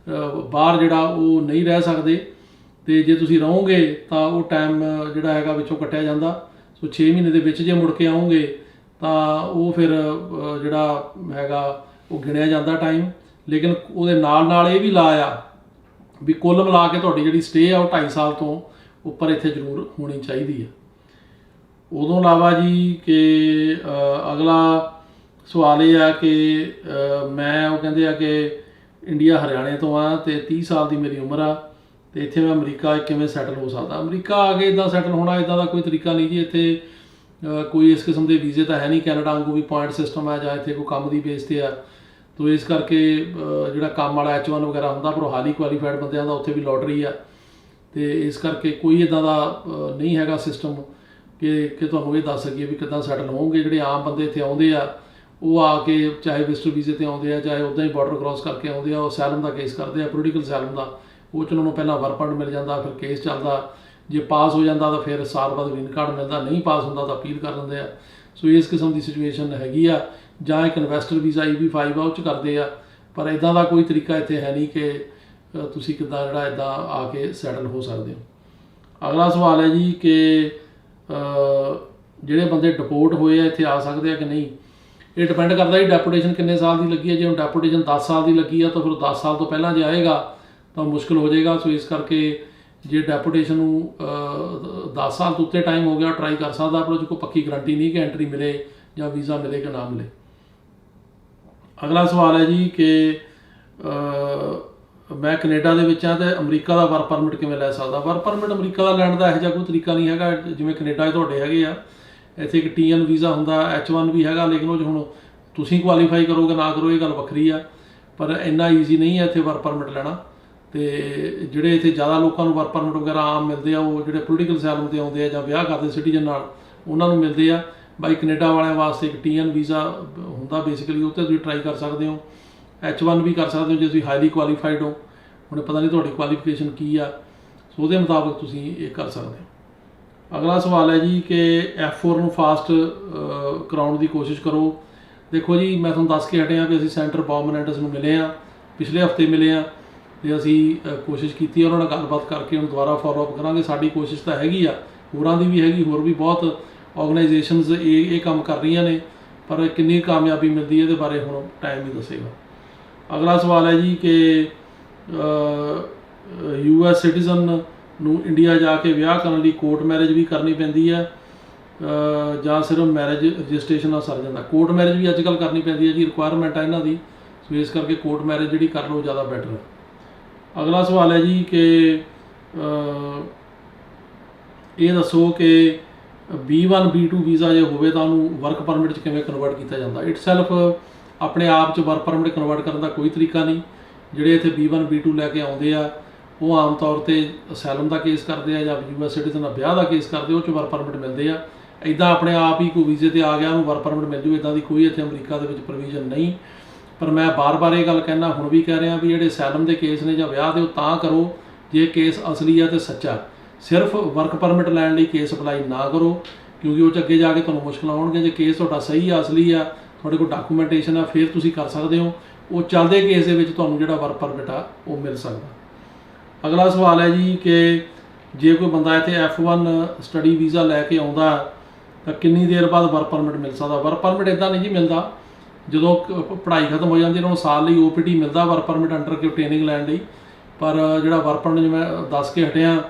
[SPEAKER 1] ਬਾਹਰ ਜਿਹੜਾ ਉਹ ਨਹੀਂ ਰਹਿ ਸਕਦੇ, ਤੇ ਜੇ ਤੁਸੀਂ ਰਹੋਗੇ ਤਾਂ ਉਹ ਟਾਈਮ ਜਿਹੜਾ ਹੈਗਾ ਵਿੱਚੋਂ ਕੱਟਿਆ ਜਾਂਦਾ। ਸੋ 6 ਮਹੀਨੇ ਦੇ ਵਿੱਚ ਜੇ ਮੁੜ ਕੇ ਆਓਗੇ ਤਾਂ ਉਹ ਫਿਰ ਜਿਹੜਾ ਹੈਗਾ ਉਹ ਗਿਣਿਆ ਜਾਂਦਾ ਟਾਈਮ। ਲੇਕਿਨ ਉਹਦੇ ਨਾਲ ਇਹ ਵੀ ਲਾ ਆ ਵੀ ਕੁੱਲ ਮਿਲਾ ਕੇ ਤੁਹਾਡੀ ਜਿਹੜੀ ਸਟੇ ਆ ਉਹ 2.5 ਸਾਲ ਤੋਂ ਉੱਪਰ ਇੱਥੇ ਜ਼ਰੂਰ ਹੋਣੀ ਚਾਹੀਦੀ ਆ। ਉਦੋਂ ਇਲਾਵਾ ਜੀ ਕਿ ਅਗਲਾ ਸਵਾਲ ਇਹ ਆ ਕਿ ਉਹ ਕਹਿੰਦੇ ਆ ਕਿ ਇੰਡੀਆ ਹਰਿਆਣੇ ਤੋਂ ਆ, ਤੇ 30 ਸਾਲ ਦੀ ਮੇਰੀ ਉਮਰ ਆ, ਤੇ ਇੱਥੇ ਮੈਂ ਅਮਰੀਕਾ ਕਿਵੇਂ ਸੈਟਲ ਹੋ ਸਕਦਾ। ਅਮਰੀਕਾ ਆ ਕੇ ਇੱਦਾਂ ਸੈਟਲ ਹੋਣਾ ਇੱਦਾਂ ਦਾ ਕੋਈ ਤਰੀਕਾ ਨਹੀਂ ਜੀ। ਇੱਥੇ ਕੋਈ ਇਸ ਕਿਸਮ ਦੇ ਵੀਜ਼ੇ ਤਾਂ ਹੈ ਨਹੀਂ, ਕੈਨੇਡਾ ਵਾਂਗੂ ਵੀ ਪੁਆਇੰਟ ਸਿਸਟਮ ਹੈ ਜਾਂ ਇੱਥੇ ਕੋਈ ਕੰਮ ਦੀ ਬੇਸ 'ਤੇ ਆ। ਤੋ ਇਸ ਕਰਕੇ ਜਿਹੜਾ ਕੰਮ ਵਾਲਾ H1 ਵਗੈਰਾ ਹੁੰਦਾ, ਪਰ ਉਹ ਹਾਲੀ ਕੁਆਲੀਫਾਈਡ ਬੰਦਿਆਂ ਦਾ ਉੱਥੇ ਵੀ ਲੋਟਰੀ ਆ। ਤੇ ਇਸ ਕਰਕੇ ਕੋਈ ਇੱਦਾਂ ਦਾ ਨਹੀਂ ਹੈਗਾ ਸਿਸਟਮ ਕਿ ਤੁਹਾਨੂੰ ਇਹ ਦੱਸ ਸਕੀਏ ਵੀ ਕਿੱਦਾਂ ਸੈਟਲ ਹੋਣਗੇ। ਜਿਹੜੇ ਆਮ ਬੰਦੇ ਇੱਥੇ ਆਉਂਦੇ ਆ ਉਹ ਆ ਕੇ ਚਾਹੇ ਵਿਜ਼ਟਰ ਵੀਜ਼ੇ 'ਤੇ ਆਉਂਦੇ ਆ, ਚਾਹੇ ਉੱਦਾਂ ਹੀ ਬਾਰਡਰ ਕ੍ਰਾਸ ਕਰਕੇ ਆਉਂਦੇ ਆ, ਉਹ ਅਸਾਈਲਮ ਦਾ ਕੇਸ ਕਰਦੇ ਆ, ਪੋਲੀਟੀਕਲ ਅਸਾਈਲਮ ਦਾ। ਉਹ 'ਚ ਉਹਨਾਂ ਨੂੰ ਪਹਿਲਾਂ ਵਰਕ ਪਰਮਿਟ ਮਿਲ ਜਾਂਦਾ, ਫਿਰ ਕੇਸ ਚੱਲਦਾ, ਜੇ ਪਾਸ ਹੋ ਜਾਂਦਾ ਤਾਂ ਫਿਰ ਸਾਲ ਬਾਅਦ ਗ੍ਰੀਨ ਕਾਰਡ ਮਿਲਦਾ, ਨਹੀਂ ਪਾਸ ਹੁੰਦਾ ਤਾਂ ਅਪੀਲ ਕਰ ਦਿੰਦੇ ਆ। ਸੋ ਇਸ ਕਿਸਮ ਦੀ ਸਿਚੁਏਸ਼ਨ ਹੈਗੀ ਆ। ਜਾਂ ਇੱਕ ਇਨਵੈਸਟਰ ਵੀਜ਼ਾ EB-5 ਆ, ਉਹ 'ਚ ਕਰਦੇ ਆ। ਪਰ ਇੱਦਾਂ ਦਾ ਕੋਈ ਤਰੀਕਾ ਇੱਥੇ ਹੈ ਨਹੀਂ ਕਿ ਤੁਸੀਂ ਕਿੱਦਾਂ ਜਿਹੜਾ ਇੱਦਾਂ ਆ ਕੇ ਸੈਟਲ ਹੋ ਸਕਦੇ ਹੋ। ਅਗਲਾ ਸਵਾਲ ਹੈ ਜੀ ਕਿ ਜਿਹੜੇ ਬੰਦੇ ਡਿਪੋਰਟ ਹੋਏ ਆ ਇੱਥੇ ਆ ਸਕਦੇ ਆ ਕਿ ਨਹੀਂ। ਇਹ ਡਿਪੈਂਡ ਕਰਦਾ ਜੀ ਡੈਪੂਟੇਸ਼ਨ ਕਿੰਨੇ ਸਾਲ ਦੀ ਲੱਗੀ ਹੈ। ਜੇ ਹੁਣ ਡੈਪੂਟੇਸ਼ਨ 10 ਸਾਲ ਦੀ ਲੱਗੀ ਆ ਤਾਂ ਫਿਰ 10 ਸਾਲ ਤੋਂ ਪਹਿਲਾਂ ਜੇ ਆਏਗਾ ਤਾਂ ਮੁਸ਼ਕਿਲ ਹੋ ਜਾਏਗਾ। ਸੋ ਇਸ ਕਰਕੇ ਜੇ ਡੈਪੂਟੇਸ਼ਨ ਨੂੰ 10 ਸਾਲ ਤੋਂ ਉੱਤੇ ਟਾਈਮ ਹੋ ਗਿਆ ਟਰਾਈ ਕਰ ਸਕਦਾ, ਪਰ ਉਹਦੀ ਕੋਈ ਪੱਕੀ ਗਰੰਟੀ ਨਹੀਂ ਕਿ ਐਂਟਰੀ ਮਿਲੇ ਜਾਂ ਵੀਜ਼ਾ ਮਿਲੇ ਕਿ ਨਾ ਮਿਲੇ। ਅਗਲਾ ਸਵਾਲ ਹੈ ਜੀ ਕਿ ਮੈਂ ਕੈਨੇਡਾ ਦੇ ਵਿੱਚ ਹਾਂ ਅਤੇ ਅਮਰੀਕਾ ਦਾ ਵਰਕ ਪਰਮਿਟ ਕਿਵੇਂ ਲੈ ਸਕਦਾ। ਵਰਕ ਪਰਮਿਟ ਅਮਰੀਕਾ ਦਾ ਲੈਣ ਦਾ ਇਹੋ ਜਿਹਾ ਕੋਈ ਤਰੀਕਾ ਨਹੀਂ ਹੈਗਾ ਜਿਵੇਂ ਕੈਨੇਡਾ 'ਚ ਤੁਹਾਡੇ ਹੈਗੇ ਆ। ਇੱਥੇ ਇੱਕ TN ਵੀਜ਼ਾ ਹੁੰਦਾ, H1 ਵੀ ਹੈਗਾ, ਲੇਕਿਨ ਉਹ 'ਚ ਹੁਣ ਤੁਸੀਂ ਕੁਆਲੀਫਾਈ ਕਰੋਗੇ ਨਾ ਕਰੋ ਇਹ ਗੱਲ ਵੱਖਰੀ ਆ। ਪਰ ਇੰਨਾ ਈਜ਼ੀ ਨਹੀਂ ਹੈ ਇੱਥੇ ਵਰਕ ਪਰਮਿਟ ਲੈਣਾ। ਅਤੇ ਜਿਹੜੇ ਇੱਥੇ ਜ਼ਿਆਦਾ ਲੋਕਾਂ ਨੂੰ ਵਰਕ ਪਰਮਿਟ ਵਗੈਰਾ ਆਮ ਮਿਲਦੇ ਆ, ਉਹ ਜਿਹੜੇ ਪੋਲੀਟੀਕਲ ਅਸਾਈਲਮ 'ਤੇ ਆਉਂਦੇ ਆ ਜਾਂ ਵਿਆਹ ਕਰਦੇ ਸਿਟੀਜ਼ਨ ਨਾਲ, ਉਹਨਾਂ ਨੂੰ ਮਿਲਦੇ ਆ। ਬਾਈ ਕੈਨੇਡਾ ਵਾਲਿਆਂ ਵਾਸਤੇ ਇੱਕ TN ਵੀਜ਼ਾ ਹੁੰਦਾ ਬੇਸਿਕਲੀ, ਉਹ 'ਤੇ ਤੁਸੀਂ ਟਰਾਈ ਕਰ ਸਕਦੇ ਹੋ। H1 ਵੀ ਕਰ ਸਕਦੇ ਹੋ ਜੇ ਤੁਸੀਂ ਹਾਈਲੀ ਕੁਆਲੀਫਾਈਡ ਹੋ। ਹੁਣ ਪਤਾ ਨਹੀਂ ਤੁਹਾਡੀ ਕੁਆਲੀਫਿਕੇਸ਼ਨ ਕੀ ਆ, ਸੋ ਉਹਦੇ ਮੁਤਾਬਕ ਤੁਸੀਂ ਇਹ ਕਰ ਸਕਦੇ ਹੋ। ਅਗਲਾ ਸਵਾਲ ਹੈ ਜੀ ਕਿ F4 ਨੂੰ ਫਾਸਟ ਕਰਾਉਣ ਦੀ ਕੋਸ਼ਿਸ਼ ਕਰੋ। ਦੇਖੋ ਜੀ, ਮੈਂ ਤੁਹਾਨੂੰ ਦੱਸ ਕੇ ਹਟਿਆ ਵੀ ਅਸੀਂ ਸੈਂਟਰ ਬੌਬ ਮੈਨੇਂਡਸ ਨੂੰ ਮਿਲੇ ਹਾਂ, ਪਿਛਲੇ ਹਫਤੇ ਮਿਲੇ ਹਾਂ, ਅਤੇ ਅਸੀਂ ਕੋਸ਼ਿਸ਼ ਕੀਤੀ ਉਹਨਾਂ ਨਾਲ ਗੱਲਬਾਤ ਕਰਕੇ ਹੁਣ ਦੁਬਾਰਾ ਫੋਲੋਅਪ ਕਰਾਂਗੇ। ਸਾਡੀ ਕੋਸ਼ਿਸ਼ ਤਾਂ ਹੈਗੀ ਆ, ਹੋਰਾਂ ਦੀ ਵੀ ਹੈਗੀ, ਹੋਰ ਵੀ ਬਹੁਤ ਆਰਗੇਨਾਈਜੇਸ਼ਨਸ ਇਹ ਕੰਮ ਕਰ ਰਹੀਆਂ ਨੇ, ਪਰ ਕਿੰਨੀ ਕਾਮਯਾਬੀ ਮਿਲਦੀ ਹੈ ਇਹਦੇ ਬਾਰੇ ਹੁਣ ਟਾਈਮ ਹੀ ਦੱਸੇਗਾ। ਅਗਲਾ ਸਵਾਲ ਹੈ ਜੀ ਕਿ US ਸਿਟੀਜ਼ਨ ਨੂੰ ਇੰਡੀਆ ਜਾ ਕੇ ਵਿਆਹ ਕਰਨ ਲਈ ਕੋਰਟ ਮੈਰਿਜ ਵੀ ਕਰਨੀ ਪੈਂਦੀ ਹੈ ਜਾਂ ਸਿਰਫ ਮੈਰਿਜ ਰਜਿਸਟ੍ਰੇਸ਼ਨ ਨਾਲ ਸਰ ਜਾਂਦਾ। ਕੋਰਟ ਮੈਰਿਜ ਵੀ ਅੱਜ ਕੱਲ੍ਹ ਕਰਨੀ ਪੈਂਦੀ ਹੈ ਜੀ, ਰਿਕੁਆਇਰਮੈਂਟ ਹੈ ਇਹਨਾਂ ਦੀ। ਸੋ ਇਸ ਕਰਕੇ ਕੋਰਟ ਮੈਰਿਜ ਜਿਹੜੀ ਕਰ ਲਓ ਜ਼ਿਆਦਾ ਬੈਟਰ ਹੈ। ਅਗਲਾ ਸਵਾਲ ਹੈ ਜੀ ਕਿ ਇਹ ਦੱਸੋ ਕਿ B1 B2 ਵੀਜ਼ਾ ਜੇ ਹੋਵੇ ਤਾਂ ਉਹਨੂੰ ਵਰਕ ਪਰਮਿਟ 'ਚ ਕਿਵੇਂ ਕਨਵਰਟ ਕੀਤਾ ਜਾਂਦਾ। ਇਟਸੈਲਫ ਆਪਣੇ ਆਪ 'ਚ ਵਰਕ ਪਰਮਿਟ ਕਨਵਰਟ ਕਰਨ ਦਾ ਕੋਈ ਤਰੀਕਾ ਨਹੀਂ। ਜਿਹੜੇ ਇੱਥੇ B1 B2 ਲੈ ਕੇ ਆਉਂਦੇ ਆ ਉਹ ਆਮ ਤੌਰ 'ਤੇ ਅਸਾਈਲਮ ਦਾ ਕੇਸ ਕਰਦੇ ਆ ਜਾਂ US ਸਿਟੀਜ਼ਨ ਦਾ ਵਿਆਹ ਦਾ ਕੇਸ ਕਰਦੇ, ਉਹ 'ਚ ਵਰਕ ਪਰਮਿਟ ਮਿਲਦੇ ਆ। ਇੱਦਾਂ ਆਪਣੇ ਆਪ ਹੀ ਕੋਈ ਵੀਜ਼ੇ 'ਤੇ ਆ ਗਿਆ ਉਹਨੂੰ ਵਰਕ ਪਰਮਿਟ ਮਿਲ ਜੂ, ਇੱਦਾਂ ਦੀ ਕੋਈ ਇੱਥੇ ਅਮਰੀਕਾ ਦੇ ਵਿੱਚ ਪ੍ਰੋਵੀਜ਼ਨ ਨਹੀਂ। ਪਰ ਮੈਂ ਬਾਰ-ਬਾਰ ਇਹ ਗੱਲ ਕਹਿਣਾ, ਹੁਣ ਵੀ ਕਹਿ ਰਿਹਾ ਵੀ ਜਿਹੜੇ ਅਸਾਈਲਮ ਦੇ ਕੇਸ ਨੇ ਜਾਂ ਵਿਆਹ ਦੇ, ਉਹ ਤਾਂ ਕਰੋ ਜੇ ਕੇਸ ਅਸਲੀ ਆ ਅਤੇ ਸੱਚਾ। ਸਿਰਫ ਵਰਕ ਪਰਮਿਟ ਲੈਣ ਲਈ ਕੇਸ ਅਪਲਾਈ ਨਾ ਕਰੋ, ਕਿਉਂਕਿ ਉਹ 'ਚ ਅੱਗੇ ਜਾ ਕੇ ਤੁਹਾਨੂੰ ਮੁਸ਼ਕਲਾਂ ਆਉਣਗੀਆਂ। ਜੇ ਕੇਸ ਤੁਹਾਡਾ ਸਹੀ ਆ, ਅਸਲੀ ਆ, ਤੁਹਾਡੇ ਕੋਲ ਡਾਕੂਮੈਂਟੇਸ਼ਨ ਆ, ਫਿਰ ਤੁਸੀਂ ਕਰ ਸਕਦੇ ਹੋ। ਉਹ ਚੱਲਦੇ ਕੇਸ ਦੇ ਵਿੱਚ ਤੁਹਾਨੂੰ ਜਿਹੜਾ ਵਰਕ ਪਰਮਿਟ ਆ ਉਹ ਮਿਲ ਸਕਦਾ। ਅਗਲਾ ਸਵਾਲ ਹੈ ਜੀ ਕਿ ਜੇ ਕੋਈ ਬੰਦਾ ਇੱਥੇ F1 ਸਟੱਡੀ ਵੀਜ਼ਾ ਲੈ ਕੇ ਆਉਂਦਾ ਤਾਂ ਕਿੰਨੀ ਦੇਰ ਬਾਅਦ ਵਰਕ ਪਰਮਿਟ ਮਿਲ ਸਕਦਾ। ਵਰਕ ਪਰਮਿਟ ਇੱਦਾਂ ਨਹੀਂ ਜੀ ਮਿਲਦਾ, ਜਦੋਂ ਪੜ੍ਹਾਈ ਖਤਮ ਹੋ ਜਾਂਦੀ ਉਹਨਾਂ ਨੂੰ ਸਾਲ ਲਈ OPT ਮਿਲਦਾ ਵਰਕ ਪਰਮਿਟ ਅੰਡਰ ਕੇ ਟ੍ਰੇਨਿੰਗ ਲੈਣ ਲਈ। ਪਰ ਜਿਹੜਾ ਵਰਕ ਪਰਮਿਟ ਜਿਵੇਂ ਦੱਸ ਕੇ ਹਟਿਆ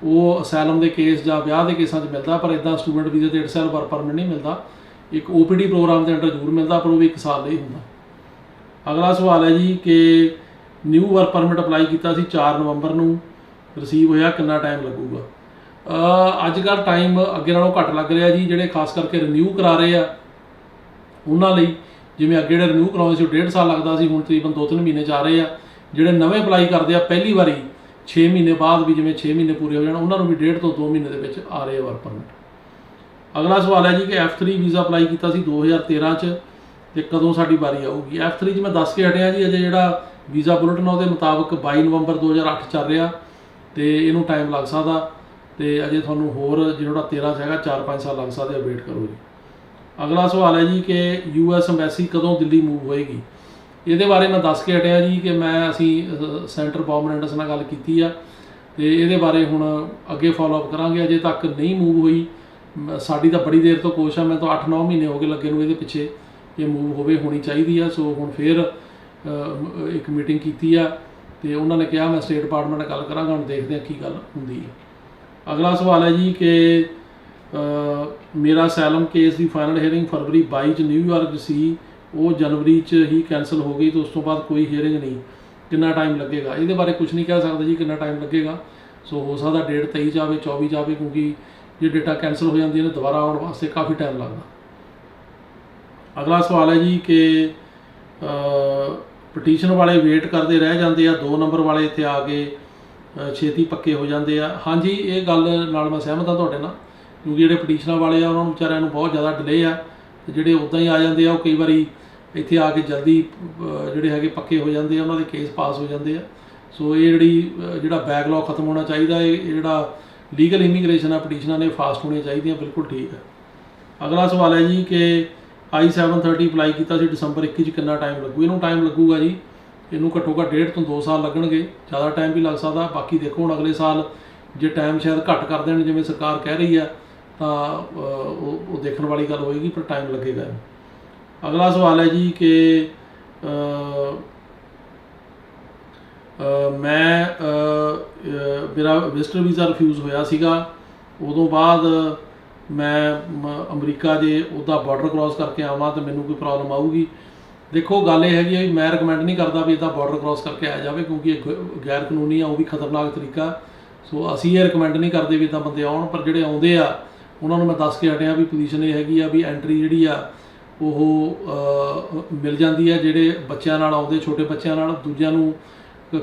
[SPEAKER 1] ਉਹ ਅਸਾਈਲਮ ਦੇ ਕੇਸ ਜਾਂ ਵਿਆਹ ਦੇ ਕੇਸਾਂ 'ਚ ਮਿਲਦਾ, ਪਰ ਇੱਦਾਂ ਸਟੂਡੈਂਟ ਵੀਜ਼ੇ 'ਤੇ ਇਟਸੈਲਫ ਵਰਕ ਪਰਮਿਟ ਨਹੀਂ ਮਿਲਦਾ। ਇੱਕ OPT ਪ੍ਰੋਗਰਾਮ ਦੇ ਅੰਡਰ ਜ਼ਰੂਰ ਮਿਲਦਾ, ਪਰ ਉਹ ਵੀ 1 ਸਾਲ ਲਈ ਹੁੰਦਾ। ਅਗਲਾ ਸਵਾਲ ਹੈ ਜੀ ਕਿ ਨਿਊ ਵਰਕ ਪਰਮਿਟ ਅਪਲਾਈ ਕੀਤਾ ਸੀ 4 ਨਵੰਬਰ ਨੂੰ, ਰਿਸੀਵ ਹੋਇਆ, ਕਿੰਨਾ ਟਾਈਮ ਲੱਗੂਗਾ। ਅੱਜ ਕੱਲ੍ਹ ਟਾਈਮ ਅੱਗੇ ਨਾਲੋਂ ਘੱਟ ਲੱਗ ਰਿਹਾ ਜੀ। ਜਿਹੜੇ ਖਾਸ ਕਰਕੇ ਰਿਨਿਊ ਕਰਾ ਰਹੇ ਆ ਉਹਨਾਂ ਲਈ, ਜਿਵੇਂ ਅੱਗੇ ਜਿਹੜੇ ਰਿਨਿਊ ਕਰਾਉਂਦੇ ਸੀ ਉਹ 1.5 ਸਾਲ ਲੱਗਦਾ ਸੀ, ਹੁਣ ਤਕਰੀਬਨ 2-3 ਮਹੀਨੇ 'ਚ ਆ ਰਹੇ ਆ। ਜਿਹੜੇ ਨਵੇਂ ਅਪਲਾਈ ਕਰਦੇ ਆ ਪਹਿਲੀ ਵਾਰੀ 6 ਮਹੀਨੇ ਬਾਅਦ ਵੀ, ਜਿਵੇਂ 6 ਮਹੀਨੇ ਪੂਰੇ ਹੋ ਜਾਣ, ਉਹਨਾਂ ਨੂੰ ਵੀ 1.5 ਤੋਂ 2 ਮਹੀਨੇ ਦੇ ਵਿੱਚ ਆ ਰਹੇ ਆ ਵਰਕ ਪਰਮਿਟ। ਅਗਲਾ ਸਵਾਲ ਹੈ ਜੀ ਕਿ F3 ਵੀਜ਼ਾ ਅਪਲਾਈ ਕੀਤਾ ਸੀ 2013 'ਚ ਅਤੇ ਕਦੋਂ ਸਾਡੀ ਵਾਰੀ ਆਊਗੀ। F3 'ਚ ਮੈਂ ਦੱਸ ਕੇ ਹਟਿਆ ਜੀ, ਅਜੇ ਜਿਹੜਾ ਵੀਜ਼ਾ ਬੁਲੇਟਿਨ ਉਹਦੇ ਮੁਤਾਬਕ 22 ਨਵੰਬਰ 2008 ਚੱਲ ਰਿਹਾ ਅਤੇ ਇਹਨੂੰ ਟਾਈਮ ਲੱਗ ਸਕਦਾ। ਅਤੇ ਅਜੇ ਤੁਹਾਨੂੰ ਹੋਰ ਜਿਹੜਾ 13 'ਚ ਹੈਗਾ 4-5 ਸਾਲ ਲੱਗ ਸਕਦੇ ਆ, ਵੇਟ ਕਰੋ ਜੀ। ਅਗਲਾ ਸਵਾਲ ਹੈ ਜੀ ਕਿ US ਐਮਬੈਸੀ ਕਦੋਂ ਦਿੱਲੀ ਮੂਵ ਹੋਏਗੀ। ਇਹਦੇ ਬਾਰੇ ਮੈਂ ਦੱਸ ਕੇ ਹਟਿਆ ਜੀ ਕਿ ਅਸੀਂ ਸੈਂਟਰ ਬੌਬ ਮੈਨੇਂਡਸ ਨਾਲ ਗੱਲ ਕੀਤੀ ਆ ਅਤੇ ਇਹਦੇ ਬਾਰੇ ਹੁਣ ਅੱਗੇ ਫੋਲੋਅਪ ਕਰਾਂਗੇ। ਅਜੇ ਤੱਕ ਨਹੀਂ ਮੂਵ ਹੋਈ। ਸਾਡੀ ਤਾਂ ਬੜੀ ਦੇਰ ਤੋਂ ਕੋਸ਼ਿਸ਼ ਆ, ਮੈਂ ਤਾਂ 8-9 ਮਹੀਨੇ ਹੋ ਗਏ ਲੱਗੇ ਨੂੰ ਇਹਦੇ ਪਿੱਛੇ ਕਿ ਮੂਵ ਹੋਵੇ, ਹੋਣੀ ਚਾਹੀਦੀ ਆ। ਸੋ ਹੁਣ ਫਿਰ ਇੱਕ ਮੀਟਿੰਗ ਕੀਤੀ ਆ ਅਤੇ ਉਹਨਾਂ ਨੇ ਕਿਹਾ ਮੈਂ ਸਟੇਟ ਡਿਪਾਰਟਮੈਂਟ ਨਾਲ ਗੱਲ ਕਰਾਂਗਾ, ਹੁਣ ਦੇਖਦੇ ਹਾਂ ਕੀ ਗੱਲ ਹੁੰਦੀ ਹੈ। ਅਗਲਾ ਸਵਾਲ ਹੈ ਜੀ ਕਿ ਮੇਰਾ ਅਸਾਈਲਮ ਕੇਸ ਦੀ ਫਾਈਨਲ ਹੀਅਰਿੰਗ ਫਰਵਰੀ 22 'ਚ ਨਿਊਯਾਰਕ ਸੀ, ਉਹ ਜਨਵਰੀ 'ਚ ਹੀ ਕੈਂਸਲ ਹੋ ਗਈ ਅਤੇ ਉਸ ਤੋਂ ਬਾਅਦ ਕੋਈ ਹੀਅਰਿੰਗ ਨਹੀਂ। ਕਿੰਨਾ ਟਾਈਮ ਲੱਗੇਗਾ, ਇਹਦੇ ਬਾਰੇ ਕੁਝ ਨਹੀਂ ਕਹਿ ਸਕਦੇ ਜੀ ਕਿੰਨਾ ਟਾਈਮ ਲੱਗੇਗਾ। ਸੋ ਹੋ ਸਕਦਾ ਡੇਟ 23 ਜਾਵੇ 24 ਜਾਵੇ, ਕਿਉਂਕਿ ਜੇ ਡੇਟਾ ਕੈਂਸਲ ਹੋ ਜਾਂਦੀ ਹੈ ਤਾਂ ਦੁਬਾਰਾ ਆਉਣ ਵਾਸਤੇ ਕਾਫੀ ਟਾਈਮ ਲੱਗਦਾ। ਅਗਲਾ ਸਵਾਲ ਹੈ ਜੀ ਕਿ ਪਟੀਸ਼ਨ ਵਾਲੇ ਵੇਟ ਕਰਦੇ ਰਹਿ ਜਾਂਦੇ ਆ, 2 ਨੰਬਰ ਵਾਲੇ ਇੱਥੇ ਆ ਕੇ ਛੇਤੀ ਪੱਕੇ ਹੋ ਜਾਂਦੇ ਆ। ਹਾਂਜੀ, ਇਹ ਗੱਲ ਨਾਲ ਮੈਂ ਸਹਿਮਤ ਹਾਂ ਤੁਹਾਡੇ ਨਾਲ, ਕਿਉਂਕਿ ਜਿਹੜੇ ਪਟੀਸ਼ਨਾਂ ਵਾਲੇ ਆ ਉਹਨਾਂ ਨੂੰ ਵਿਚਾਰਿਆਂ ਨੂੰ ਬਹੁਤ ਜ਼ਿਆਦਾ ਡਿਲੇ ਆ, ਤੇ ਜਿਹੜੇ ਉੱਦਾਂ ਹੀ ਆ ਜਾਂਦੇ ਆ ਉਹ ਕਈ ਵਾਰੀ ਇੱਥੇ ਆ ਕੇ ਜਲਦੀ ਜਿਹੜੇ ਹੈਗੇ ਪੱਕੇ ਹੋ ਜਾਂਦੇ ਆ, ਉਹਨਾਂ ਦੇ ਕੇਸ ਪਾਸ ਹੋ ਜਾਂਦੇ ਆ। ਸੋ ਇਹ ਜਿਹੜਾ ਬੈਕਲੌਗ ਖਤਮ ਹੋਣਾ ਚਾਹੀਦਾ, ਇਹ ਜਿਹੜਾ ਲੀਗਲ ਇਮੀਗ੍ਰੇਸ਼ਨ ਆ ਪਟੀਸ਼ਨਾਂ ਨੇ ਫਾਸਟ ਹੋਣੀਆਂ ਚਾਹੀਦੀਆਂ, ਬਿਲਕੁਲ ਠੀਕ ਹੈ। ਅਗਲਾ ਸਵਾਲ ਹੈ ਜੀ ਕਿ I-730 ਅਪਲਾਈ ਕੀਤਾ ਸੀ ਦਸੰਬਰ 21 'ਚ, ਕਿੰਨਾ ਟਾਈਮ ਲੱਗੂ? ਇਹਨੂੰ ਟਾਈਮ ਲੱਗੂਗਾ ਜੀ, ਇਹਨੂੰ ਘੱਟੋ ਘੱਟ 1.5 ਤੋਂ 2 ਸਾਲ ਲੱਗਣਗੇ, ਜ਼ਿਆਦਾ ਟਾਈਮ ਵੀ ਲੱਗ ਸਕਦਾ। ਬਾਕੀ ਦੇਖੋ ਹੁਣ ਅਗਲੇ ਸਾਲ ਜੇ ਟਾਈਮ ਸ਼ਾਇਦ ਘੱਟ ਕਰ ਦੇਣ ਜਿਵੇਂ ਸਰਕਾਰ ਕਹਿ ਰਹੀ ਆ, ਤਾਂ ਉਹ ਦੇਖਣ ਵਾਲੀ ਗੱਲ ਹੋਏਗੀ, ਪਰ ਟਾਈਮ ਲੱਗੇਗਾ। ਅਗਲਾ ਸਵਾਲ ਹੈ ਜੀ ਕਿ ਮੇਰਾ ਵਿਜ਼ਟਰ ਵੀਜ਼ਾ ਰਿਫਿਊਜ਼ ਹੋਇਆ ਸੀਗਾ, ਉਦੋਂ ਬਾਅਦ ਮੈਂ ਅਮਰੀਕਾ ਜੇ ਉਹਦਾ ਬਾਰਡਰ ਕ੍ਰਾਸ ਕਰਕੇ ਆਵਾਂ ਤਾਂ ਮੈਨੂੰ ਕੋਈ ਪ੍ਰੋਬਲਮ ਆਊਗੀ? ਦੇਖੋ ਗੱਲ ਇਹ ਹੈਗੀ ਹੈ ਵੀ ਮੈਂ ਰਿਕਮੈਂਡ ਨਹੀਂ ਕਰਦਾ ਵੀ ਇੱਦਾਂ ਬਾਰਡਰ ਕ੍ਰਾਸ ਕਰਕੇ ਆਇਆ ਜਾਵੇ, ਕਿਉਂਕਿ ਇਹ ਗੈਰ ਕਾਨੂੰਨੀ ਆ, ਉਹ ਵੀ ਖਤਰਨਾਕ ਤਰੀਕਾ। ਸੋ ਅਸੀਂ ਇਹ ਰਿਕਮੈਂਡ ਨਹੀਂ ਕਰਦੇ ਵੀ ਇੱਦਾਂ ਬੰਦੇ ਆਉਣ, ਪਰ ਜਿਹੜੇ ਆਉਂਦੇ ਆ ਉਹਨਾਂ ਨੂੰ ਮੈਂ ਦੱਸ ਕੇ ਹਟਿਆ ਵੀ ਪੋਜੀਸ਼ਨ ਇਹ ਹੈਗੀ ਆ ਵੀ ਐਂਟਰੀ ਜਿਹੜੀ ਆ ਉਹ ਮਿਲ ਜਾਂਦੀ ਹੈ। ਜਿਹੜੇ ਬੱਚਿਆਂ ਨਾਲ ਆਉਂਦੇ, ਛੋਟੇ ਬੱਚਿਆਂ ਨਾਲ, ਦੂਜਿਆਂ ਨੂੰ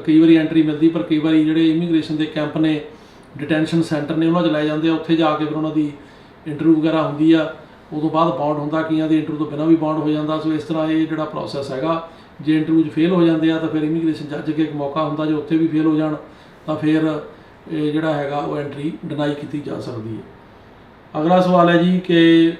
[SPEAKER 1] ਕਈ ਵਾਰੀ ਐਂਟਰੀ ਮਿਲਦੀ, ਪਰ ਕਈ ਵਾਰੀ ਜਿਹੜੇ ਇਮੀਗ੍ਰੇਸ਼ਨ ਦੇ ਕੈਂਪ ਨੇ, ਡਿਟੈਂਸ਼ਨ ਸੈਂਟਰ ਨੇ, ਉਹਨਾਂ 'ਚ ਲੈ ਜਾਂਦੇ ਆ, ਉੱਥੇ ਜਾ ਕੇ ਫਿਰ ਉਹਨਾਂ ਦੀ ਇੰਟਰਵਿਊ ਵਗੈਰਾ ਹੁੰਦੀ ਆ, ਉਦੋਂ ਬਾਅਦ ਬੌਂਡ ਹੁੰਦਾ, ਕਈਆਂ ਦੀ ਇੰਟਰਵਿਊ ਤੋਂ ਬਿਨਾਂ ਵੀ ਬੌਂਡ ਹੋ ਜਾਂਦਾ। ਸੋ ਇਸ ਤਰ੍ਹਾਂ ਇਹ ਜਿਹੜਾ ਪ੍ਰੋਸੈਸ ਹੈਗਾ, ਜੇ ਇੰਟਰਵਿਊ 'ਚ ਫੇਲ ਹੋ ਜਾਂਦੇ ਆ ਤਾਂ ਫਿਰ ਇਮੀਗ੍ਰੇਸ਼ਨ ਜੱਜ ਅੱਗੇ ਇੱਕ ਮੌਕਾ ਹੁੰਦਾ, ਜੇ ਉੱਥੇ ਵੀ ਫੇਲ ਹੋ ਜਾਣ ਤਾਂ ਫਿਰ ਇਹ ਜਿਹੜਾ ਹੈਗਾ ਉਹ ਐਂਟਰੀ ਡਿਨਾਈ ਕੀਤੀ ਜਾ ਸਕਦੀ ਹੈ। ਅਗਲਾ ਸਵਾਲ ਹੈ ਜੀ ਕਿ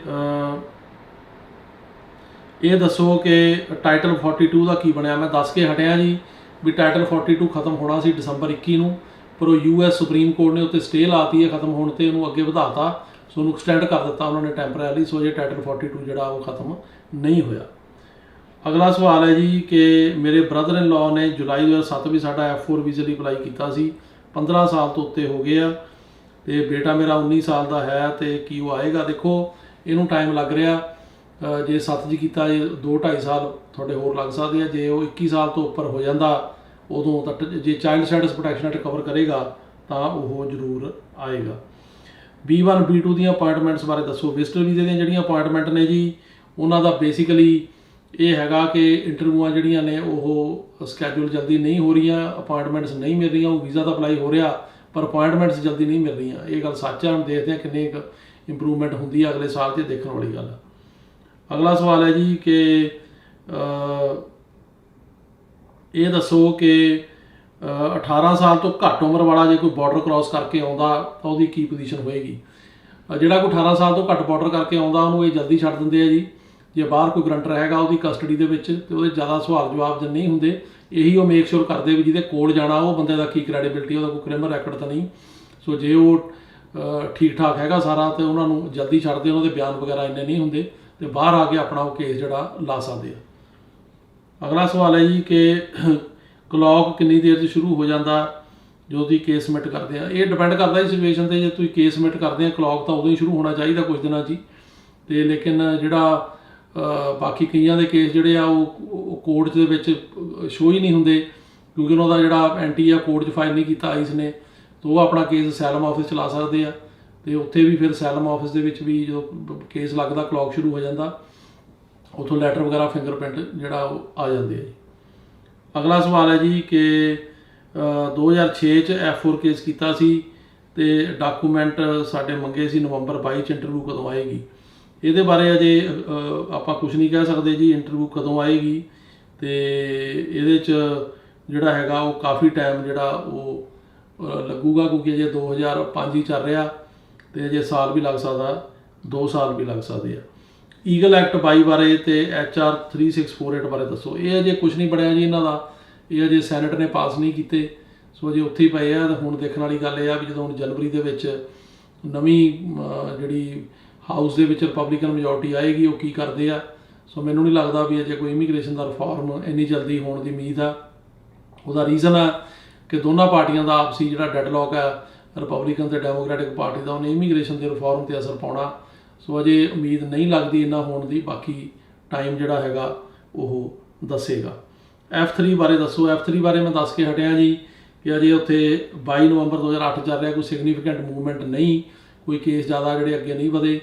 [SPEAKER 1] ਇਹ ਦੱਸੋ ਕਿ ਟਾਈਟਲ 42 ਦਾ ਕੀ ਬਣਿਆ? ਮੈਂ ਦੱਸ ਕੇ ਹਟਿਆ ਜੀ ਵੀ ਟਾਈਟਲ 42 ਖਤਮ ਹੋਣਾ ਸੀ ਦਸੰਬਰ 21 ਨੂੰ, ਪਰ ਉਹ US ਸੁਪਰੀਮ ਕੋਰਟ ਨੇ ਉੱਤੇ ਸਟੇ ਲਾਤੀ ਹੈ ਖਤਮ ਹੋਣ 'ਤੇ, ਉਹਨੂੰ ਅੱਗੇ ਵਧਾਤਾ। ਸੋ ਉਹਨੂੰ ਐਕਸਟੈਂਡ ਕਰ ਦਿੱਤਾ ਉਹਨਾਂ ਨੇ ਟੈਂਪਰੇਰੀ। ਸੋ ਜੇ ਟਾਈਟਲ 42 ਜਿਹੜਾ ਉਹ ਖਤਮ ਨਹੀਂ ਹੋਇਆ। ਅਗਲਾ ਸਵਾਲ ਹੈ ਜੀ ਕਿ ਮੇਰੇ ਬ੍ਰਦਰ ਇਨ ਲਾਅ ਨੇ ਜੁਲਾਈ 2007 ਵੀ ਸਾਡਾ F4 ਵੀਜ਼ੇ ਲਈ ਅਪਲਾਈ ਕੀਤਾ ਸੀ, 15 ਸਾਲ ਤੋਂ ਉੱਤੇ ਹੋ ਗਏ ਆ, ਅਤੇ ਬੇਟਾ ਮੇਰਾ 19 ਸਾਲ ਦਾ ਹੈ, ਅਤੇ ਕੀ ਉਹ ਆਏਗਾ? ਦੇਖੋ ਇਹਨੂੰ ਟਾਈਮ ਲੱਗ ਰਿਹਾ, ਜੇ 7 'ਚ ਕੀਤਾ ਜੇ 2-2.5 ਸਾਲ ਤੁਹਾਡੇ ਹੋਰ ਲੱਗ ਸਕਦੇ ਆ। ਜੇ ਉਹ 21 ਸਾਲ ਤੋਂ ਉੱਪਰ ਹੋ ਜਾਂਦਾ ਉਦੋਂ ਤਾਂ, ਜੇ child status protection act cover ਕਰੇਗਾ ਤਾਂ ਉਹ ਜ਼ਰੂਰ ਆਏਗਾ। B1 B2 ਦੀਆਂ ਅਪਾਇੰਟਮੈਂਟਸ ਬਾਰੇ ਦੱਸੋ। ਵਿਜ਼ਟਰ ਵੀਜ਼ੇ ਦੀਆਂ ਜਿਹੜੀਆਂ ਅਪਾਇੰਟਮੈਂਟ ਨੇ ਜੀ, ਉਹਨਾਂ ਦਾ ਬੇਸਿਕਲੀ ਇਹ ਹੈਗਾ ਕਿ ਇੰਟਰਵਿਊਆਂ ਜਿਹੜੀਆਂ ਨੇ ਉਹ ਸਕੈਜੂਲ ਜਲਦੀ ਨਹੀਂ ਹੋ ਰਹੀਆਂ, ਅਪਾਇੰਟਮੈਂਟਸ ਨਹੀਂ ਮਿਲ ਰਹੀਆਂ। ਉਹ ਵੀਜ਼ਾ ਤਾਂ ਅਪਲਾਈ ਹੋ ਰਿਹਾ ਪਰ ਅਪਾਇੰਟਮੈਂਟਸ ਜਲਦੀ ਨਹੀਂ ਮਿਲ ਰਹੀਆਂ। ਇਹ ਗੱਲ ਸੱਚ ਹੈ, ਹੁਣ ਦੇਖਦੇ ਹਾਂ ਕਿੰਨੀ ਕੁ ਇੰਪਰੂਵਮੈਂਟ ਹੁੰਦੀ ਹੈ ਅਗਲੇ ਸਾਲ 'ਤੇ, ਦੇਖਣ ਵਾਲੀ ਗੱਲ। ਅਗਲਾ ਸਵਾਲ ਹੈ ਜੀ ਕਿ ਇਹ ਦੱਸੋ ਕਿ 18 ਸਾਲ ਤੋਂ ਘੱਟ ਉਮਰ ਵਾਲਾ ਜੇ ਕੋਈ ਬਾਰਡਰ ਕ੍ਰਾਸ ਕਰਕੇ ਆਉਂਦਾ ਤਾਂ ਉਹਦੀ ਕੀ ਪੋਜੀਸ਼ਨ ਹੋਏਗੀ? ਜਿਹੜਾ ਕੋਈ 18 ਸਾਲ ਤੋਂ ਘੱਟ ਬਾਰਡਰ ਕਰਕੇ ਆਉਂਦਾ ਉਹਨੂੰ ਇਹ ਜਲਦੀ ਛੱਡ ਦਿੰਦੇ ਆ ਜੀ। ਜੇ ਬਾਹਰ ਕੋਈ ਗਰੰਟਰ ਹੈਗਾ ਉਹਦੀ ਕਸਟਡੀ ਦੇ ਵਿੱਚ, ਤੇ ਉਹਦੇ ਜ਼ਿਆਦਾ ਸਵਾਲ ਜਵਾਬ ਨਹੀਂ ਹੁੰਦੇ। ਇਹੀ ਉਹ ਮੇਕ ਸ਼ੋਰ ਕਰਦੇ ਵੀ ਜਿਹਦੇ ਕੋਲ ਜਾਣਾ ਉਹ ਬੰਦੇ ਦਾ ਕੀ ਕ੍ਰੈਡੀਬਿਲਿਟੀ, ਉਹਦਾ ਕੋਈ ਕ੍ਰਿਮੀਨਲ ਰੈਕਡ ਤਾਂ ਨਹੀਂ। ਸੋ ਜੇ ਉਹ ਠੀਕ ਠਾਕ ਹੈਗਾ ਸਾਰਾ, ਤੇ ਉਹਨਾਂ ਨੂੰ ਜਲਦੀ ਛੱਡਦੇ, ਉਹਨਾਂ ਦੇ ਬਿਆਨ ਵਗੈਰਾ ਇੰਨੇ ਨਹੀਂ ਹੁੰਦੇ, ਤੇ ਬਾਹਰ ਆ ਕੇ ਆਪਣਾ ਉਹ ਕੇਸ ਜਿਹੜਾ ਲਾ ਸਕਦੇ ਆ। ਅਗਲਾ ਸਵਾਲ ਹੈ ਜੀ ਕਿ ਕਲੌਕ ਕਿੰਨੀ ਦੇਰ 'ਚ ਸ਼ੁਰੂ ਹੋ ਜਾਂਦਾ ਜਦੋਂ ਤੁਸੀਂ ਕੇਸ ਸਬਮਿਟ ਕਰਦੇ ਆ? ਇਹ ਡਿਪੈਂਡ ਕਰਦਾ ਜੀ ਸਿਚੁਏਸ਼ਨ 'ਤੇ। ਜੇ ਤੁਸੀਂ ਕੇਸ ਸਬਮਿਟ ਕਰਦੇ ਆ ਕਲੌਕ ਤਾਂ ਉਦੋਂ ਹੀ ਸ਼ੁਰੂ ਹੋਣਾ ਚਾਹੀਦਾ, ਕੁਝ ਦਿਨਾਂ 'ਚ ਹੀ। ਅਤੇ ਲੇਕਿਨ ਜਿਹੜਾ ਬਾਕੀ ਕਈਆਂ ਦੇ ਕੇਸ ਜਿਹੜੇ ਆ ਉਹ ਕੋਰਟ ਦੇ ਵਿੱਚ ਸ਼ੋ ਹੀ ਨਹੀਂ ਹੁੰਦੇ, ਕਿਉਂਕਿ ਉਹਨਾਂ ਦਾ ਜਿਹੜਾ ਐਂਟੀ ਆ ਕੋਰਟ 'ਚ ਫਾਈਲ ਨਹੀਂ ਕੀਤਾ ਆਈਸ ਨੇ, ਤਾਂ ਉਹ ਆਪਣਾ ਕੇਸ ਅਸਾਈਲਮ ਆਫਿਸ ਚਲਾ ਸਕਦੇ ਆ, ਅਤੇ ਉੱਥੇ ਵੀ ਫਿਰ ਅਸਾਈਲਮ ਆਫਿਸ ਦੇ ਵਿੱਚ ਵੀ ਜਦੋਂ ਕੇਸ ਲੱਗਦਾ ਕਲੌਕ ਸ਼ੁਰੂ ਹੋ ਜਾਂਦਾ, ਉੱਥੋਂ ਲੈਟਰ ਵਗੈਰਾ ਫਿੰਗਰਪ੍ਰਿੰਟ ਜਿਹੜਾ ਉਹ ਆ ਜਾਂਦੇ ਆ ਜੀ। ਅਗਲਾ ਸਵਾਲ ਹੈ ਜੀ ਕਿ 2006 'ਚ F4 ਕੇਸ ਕੀਤਾ ਸੀ ਅਤੇ ਡਾਕੂਮੈਂਟ ਸਾਡੇ ਮੰਗੇ ਸੀ, ਨਵੰਬਰ 22 'ਚ ਇੰਟਰਵਿਊ ਕਦੋਂ ਆਏਗੀ? ਇਹਦੇ ਬਾਰੇ ਅਜੇ ਆਪਾਂ ਕੁਝ ਨਹੀਂ ਕਹਿ ਸਕਦੇ ਜੀ, ਇੰਟਰਵਿਊ ਕਦੋਂ ਆਏਗੀ। ਅਤੇ ਇਹਦੇ 'ਚ ਜਿਹੜਾ ਹੈਗਾ ਉਹ ਕਾਫੀ ਟਾਈਮ ਜਿਹੜਾ ਉਹ ਲੱਗੂਗਾ, ਕਿਉਂਕਿ ਅਜੇ 2005 ਹੀ ਚੱਲ ਰਿਹਾ, ਅਤੇ ਅਜੇ ਸਾਲ ਵੀ ਲੱਗ ਸਕਦਾ, 2 ਸਾਲ ਵੀ ਲੱਗ ਸਕਦੇ ਆ। ਈਗਲ ਐਕਟ 22 ਬਾਰੇ ਅਤੇ HR 3648 ਬਾਰੇ ਦੱਸੋ। ਇਹ ਅਜੇ ਕੁਝ ਨਹੀਂ ਬਣਿਆ ਜੀ ਇਹਨਾਂ ਦਾ, ਇਹ ਅਜੇ ਸੈਨੇਟ ਨੇ ਪਾਸ ਨਹੀਂ ਕੀਤੇ। ਸੋ ਅਜੇ ਉੱਥੇ ਹੀ ਪਏ ਆ। ਹੁਣ ਦੇਖਣ ਵਾਲੀ ਗੱਲ ਇਹ ਆ ਵੀ ਜਦੋਂ ਹੁਣ ਜਨਵਰੀ ਦੇ ਵਿੱਚ ਨਵੀਂ ਜਿਹੜੀ ਹਾਊਸ ਦੇ ਵਿੱਚ ਰਿਪਬਲਿਕਨ ਮੈਜੋਰਟੀ ਆਏਗੀ ਉਹ ਕੀ ਕਰਦੇ ਆ। ਸੋ ਮੈਨੂੰ ਨਹੀਂ ਲੱਗਦਾ ਵੀ ਅਜੇ ਕੋਈ ਇਮੀਗ੍ਰੇਸ਼ਨ ਦਾ ਰਿਫਾਰਮ ਇੰਨੀ ਜਲਦੀ ਹੋਣ ਦੀ ਉਮੀਦ ਆ। ਉਹਦਾ ਰੀਜ਼ਨ ਆ ਕਿ ਦੋਨਾਂ ਪਾਰਟੀਆਂ ਦਾ ਆਪਸੀ ਜਿਹੜਾ ਡੈਡਲੌਕ ਹੈ, ਰਿਪਬਲਿਕਨ ਅਤੇ ਡੈਮੋਕ੍ਰੈਟਿਕ ਪਾਰਟੀ ਦਾ, ਉਹਨੇ ਇਮੀਗ੍ਰੇਸ਼ਨ ਦੇ ਰਿਫਾਰਮ 'ਤੇ ਅਸਰ ਪਾਉਣਾ। ਸੋ ਅਜੇ ਉਮੀਦ ਨਹੀਂ ਲੱਗਦੀ ਇੰਨਾ ਹੋਣ ਦੀ, ਬਾਕੀ ਟਾਈਮ ਜਿਹੜਾ ਹੈਗਾ ਉਹ ਦੱਸੇਗਾ। F3 ਬਾਰੇ ਦੱਸੋ। F3 ਬਾਰੇ ਮੈਂ ਦੱਸ ਕੇ ਹਟਿਆ ਜੀ ਕਿ ਅਜੇ ਉੱਥੇ 22 ਨਵੰਬਰ 2008 ਚੱਲ ਰਿਹਾ, ਕੋਈ ਸਿਗਨੀਫੀਕੈਂਟ ਮੂਵਮੈਂਟ ਨਹੀਂ, ਕੋਈ ਕੇਸ ਜ਼ਿਆਦਾ ਜਿਹੜੇ ਅੱਗੇ ਨਹੀਂ ਵਧੇ।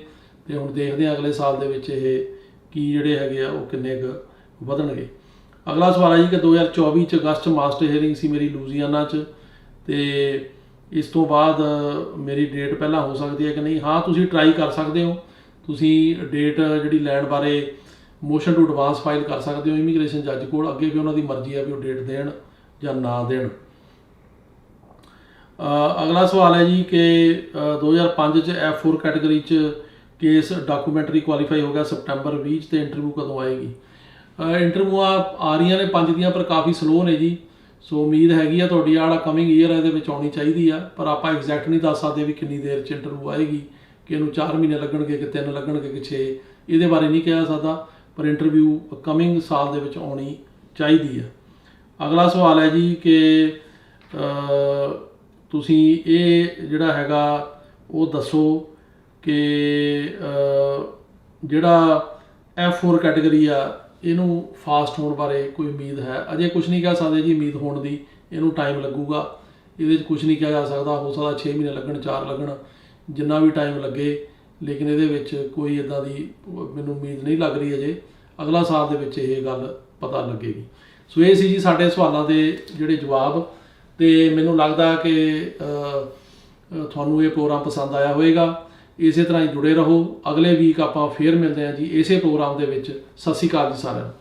[SPEAKER 1] ਤੇ ਹੁਣ ਦੇਖਦੇ ਹਾਂ ਅਗਲੇ ਸਾਲ ਦੇ ਵਿੱਚ ਇਹ ਕੀ ਜਿਹੜੇ ਹੈਗੇ ਆ ਉਹ ਕਿੰਨੇ ਕੁ ਵਧਣਗੇ। ਅਗਲਾ ਸਵਾਲ ਹੈ ਜੀ ਕਿ 2024 ਚ ਅਗਸਤ ਮਾਸਟਰ ਹੀਅਰਿੰਗ ਸੀ ਮੇਰੀ ਲੂਜ਼ੀਆਨਾ 'ਚ, ਤੇ ਇਸ ਤੋਂ ਬਾਅਦ ਮੇਰੀ ਡੇਟ ਪਹਿਲਾਂ ਹੋ ਸਕਦੀ ਹੈ ਕਿ ਨਹੀਂ। ਹਾਂ, ਤੁਸੀਂ ਟਰਾਈ ਕਰ ਸਕਦੇ ਹੋ, ਤੁਸੀਂ ਡੇਟ ਜਿਹੜੀ ਲੈਣ ਬਾਰੇ ਮੋਸ਼ਨ ਟੂ ਐਡਵਾਂਸ ਫਾਈਲ ਕਰ ਸਕਦੇ ਹੋ ਇਮੀਗ੍ਰੇਸ਼ਨ ਜੱਜ ਕੋਲ। ਅੱਗੇ ਵੀ ਉਹਨਾਂ ਦੀ ਮਰਜ਼ੀ ਹੈ ਵੀ ਉਹ ਡੇਟ ਦੇਣ ਜਾਂ ਨਾ ਦੇਣ। ਅਗਲਾ ਸਵਾਲ ਹੈ ਜੀ ਕਿ 2005 ਚ F4 ਕੈਟਾਗਰੀ 'ਚ ਕੇਸ ਡਾਕੂਮੈਂਟਰੀ ਕੁਆਲੀਫਾਈ ਹੋ ਗਿਆ ਸਪਟੈਂਬਰ 20 'ਚ, ਤੇ ਇੰਟਰਵਿਊ ਕਦੋਂ ਆਏਗੀ? ਇੰਟਰਵਿਊਆਂ ਆ ਰਹੀਆਂ ਨੇ 5 ਦੀਆਂ, ਪਰ ਕਾਫੀ ਸਲੋ ਨੇ ਜੀ। ਸੋ ਉਮੀਦ ਹੈਗੀ ਆ ਤੁਹਾਡੀ ਆਹ ਕਮਿੰਗ ਈਅਰ ਇਹਦੇ ਵਿੱਚ ਆਉਣੀ ਚਾਹੀਦੀ ਆ, ਪਰ ਆਪਾਂ ਐਗਜ਼ੈਕਟ ਨਹੀਂ ਦੱਸ ਸਕਦੇ ਵੀ ਕਿੰਨੀ ਦੇਰ 'ਚ ਇੰਟਰਵਿਊ ਆਏਗੀ, ਕਿ ਇਹਨੂੰ 4 ਮਹੀਨੇ ਲੱਗਣਗੇ ਕਿ 3 ਲੱਗਣਗੇ ਕਿ 6, ਇਹਦੇ ਬਾਰੇ ਨਹੀਂ ਕਿਹਾ ਸਕਦਾ, ਪਰ ਇੰਟਰਵਿਊ ਕਮਿੰਗ ਸਾਲ ਦੇ ਵਿੱਚ ਆਉਣੀ ਚਾਹੀਦੀ ਆ। ਅਗਲਾ ਸਵਾਲ ਹੈ ਜੀ ਕਿ ਤੁਸੀਂ ਇਹ ਜਿਹੜਾ ਹੈਗਾ ਉਹ ਦੱਸੋ ਕਿ ਜਿਹੜਾ F4 ਕੈਟਾਗਰੀ ਆ ਇਹਨੂੰ ਫਾਸਟ ਹੋਣ ਬਾਰੇ ਕੋਈ ਉਮੀਦ ਹੈ? ਅਜੇ ਕੁਝ ਨਹੀਂ ਕਹਿ ਸਕਦੇ ਜੀ ਉਮੀਦ ਹੋਣ ਦੀ, ਇਹਨੂੰ ਟਾਈਮ ਲੱਗੂਗਾ, ਇਹਦੇ 'ਚ ਕੁਝ ਨਹੀਂ ਕਿਹਾ ਜਾ ਸਕਦਾ। ਹੋ ਸਕਦਾ 6 ਮਹੀਨੇ ਲੱਗਣ, 4 ਲੱਗਣ, ਜਿੰਨਾ ਵੀ ਟਾਈਮ ਲੱਗੇ, ਲੇਕਿਨ ਇਹਦੇ ਵਿੱਚ ਕੋਈ ਇੱਦਾਂ ਦੀ ਮੈਨੂੰ ਉਮੀਦ ਨਹੀਂ ਲੱਗ ਰਹੀ ਅਜੇ। ਅਗਲਾ ਸਾਲ ਦੇ ਵਿੱਚ ਇਹ ਗੱਲ ਪਤਾ ਲੱਗੇਗੀ। ਸੋ ਇਹ ਸੀ ਜੀ ਸਾਡੇ ਸਵਾਲਾਂ ਦੇ ਜਿਹੜੇ ਜਵਾਬ, ਤੇ ਮੈਨੂੰ ਲੱਗਦਾ ਕਿ ਤੁਹਾਨੂੰ ਇਹ ਪ੍ਰੋਗਰਾਮ ਪਸੰਦ ਆਇਆ ਹੋਵੇਗਾ। ਇਸੇ ਤਰ੍ਹਾਂ ਹੀ ਜੁੜੇ ਰਹੋ। ਅਗਲੇ ਵੀਕ ਆਪਾਂ ਫੇਰ ਮਿਲਦੇ ਹਾਂ ਜੀ ਇਸੇ ਪ੍ਰੋਗਰਾਮ ਦੇ ਵਿੱਚ। ਸਤਿ ਸ਼੍ਰੀ ਅਕਾਲ ਜੀ ਸਾਰਿਆਂ ਨੂੰ।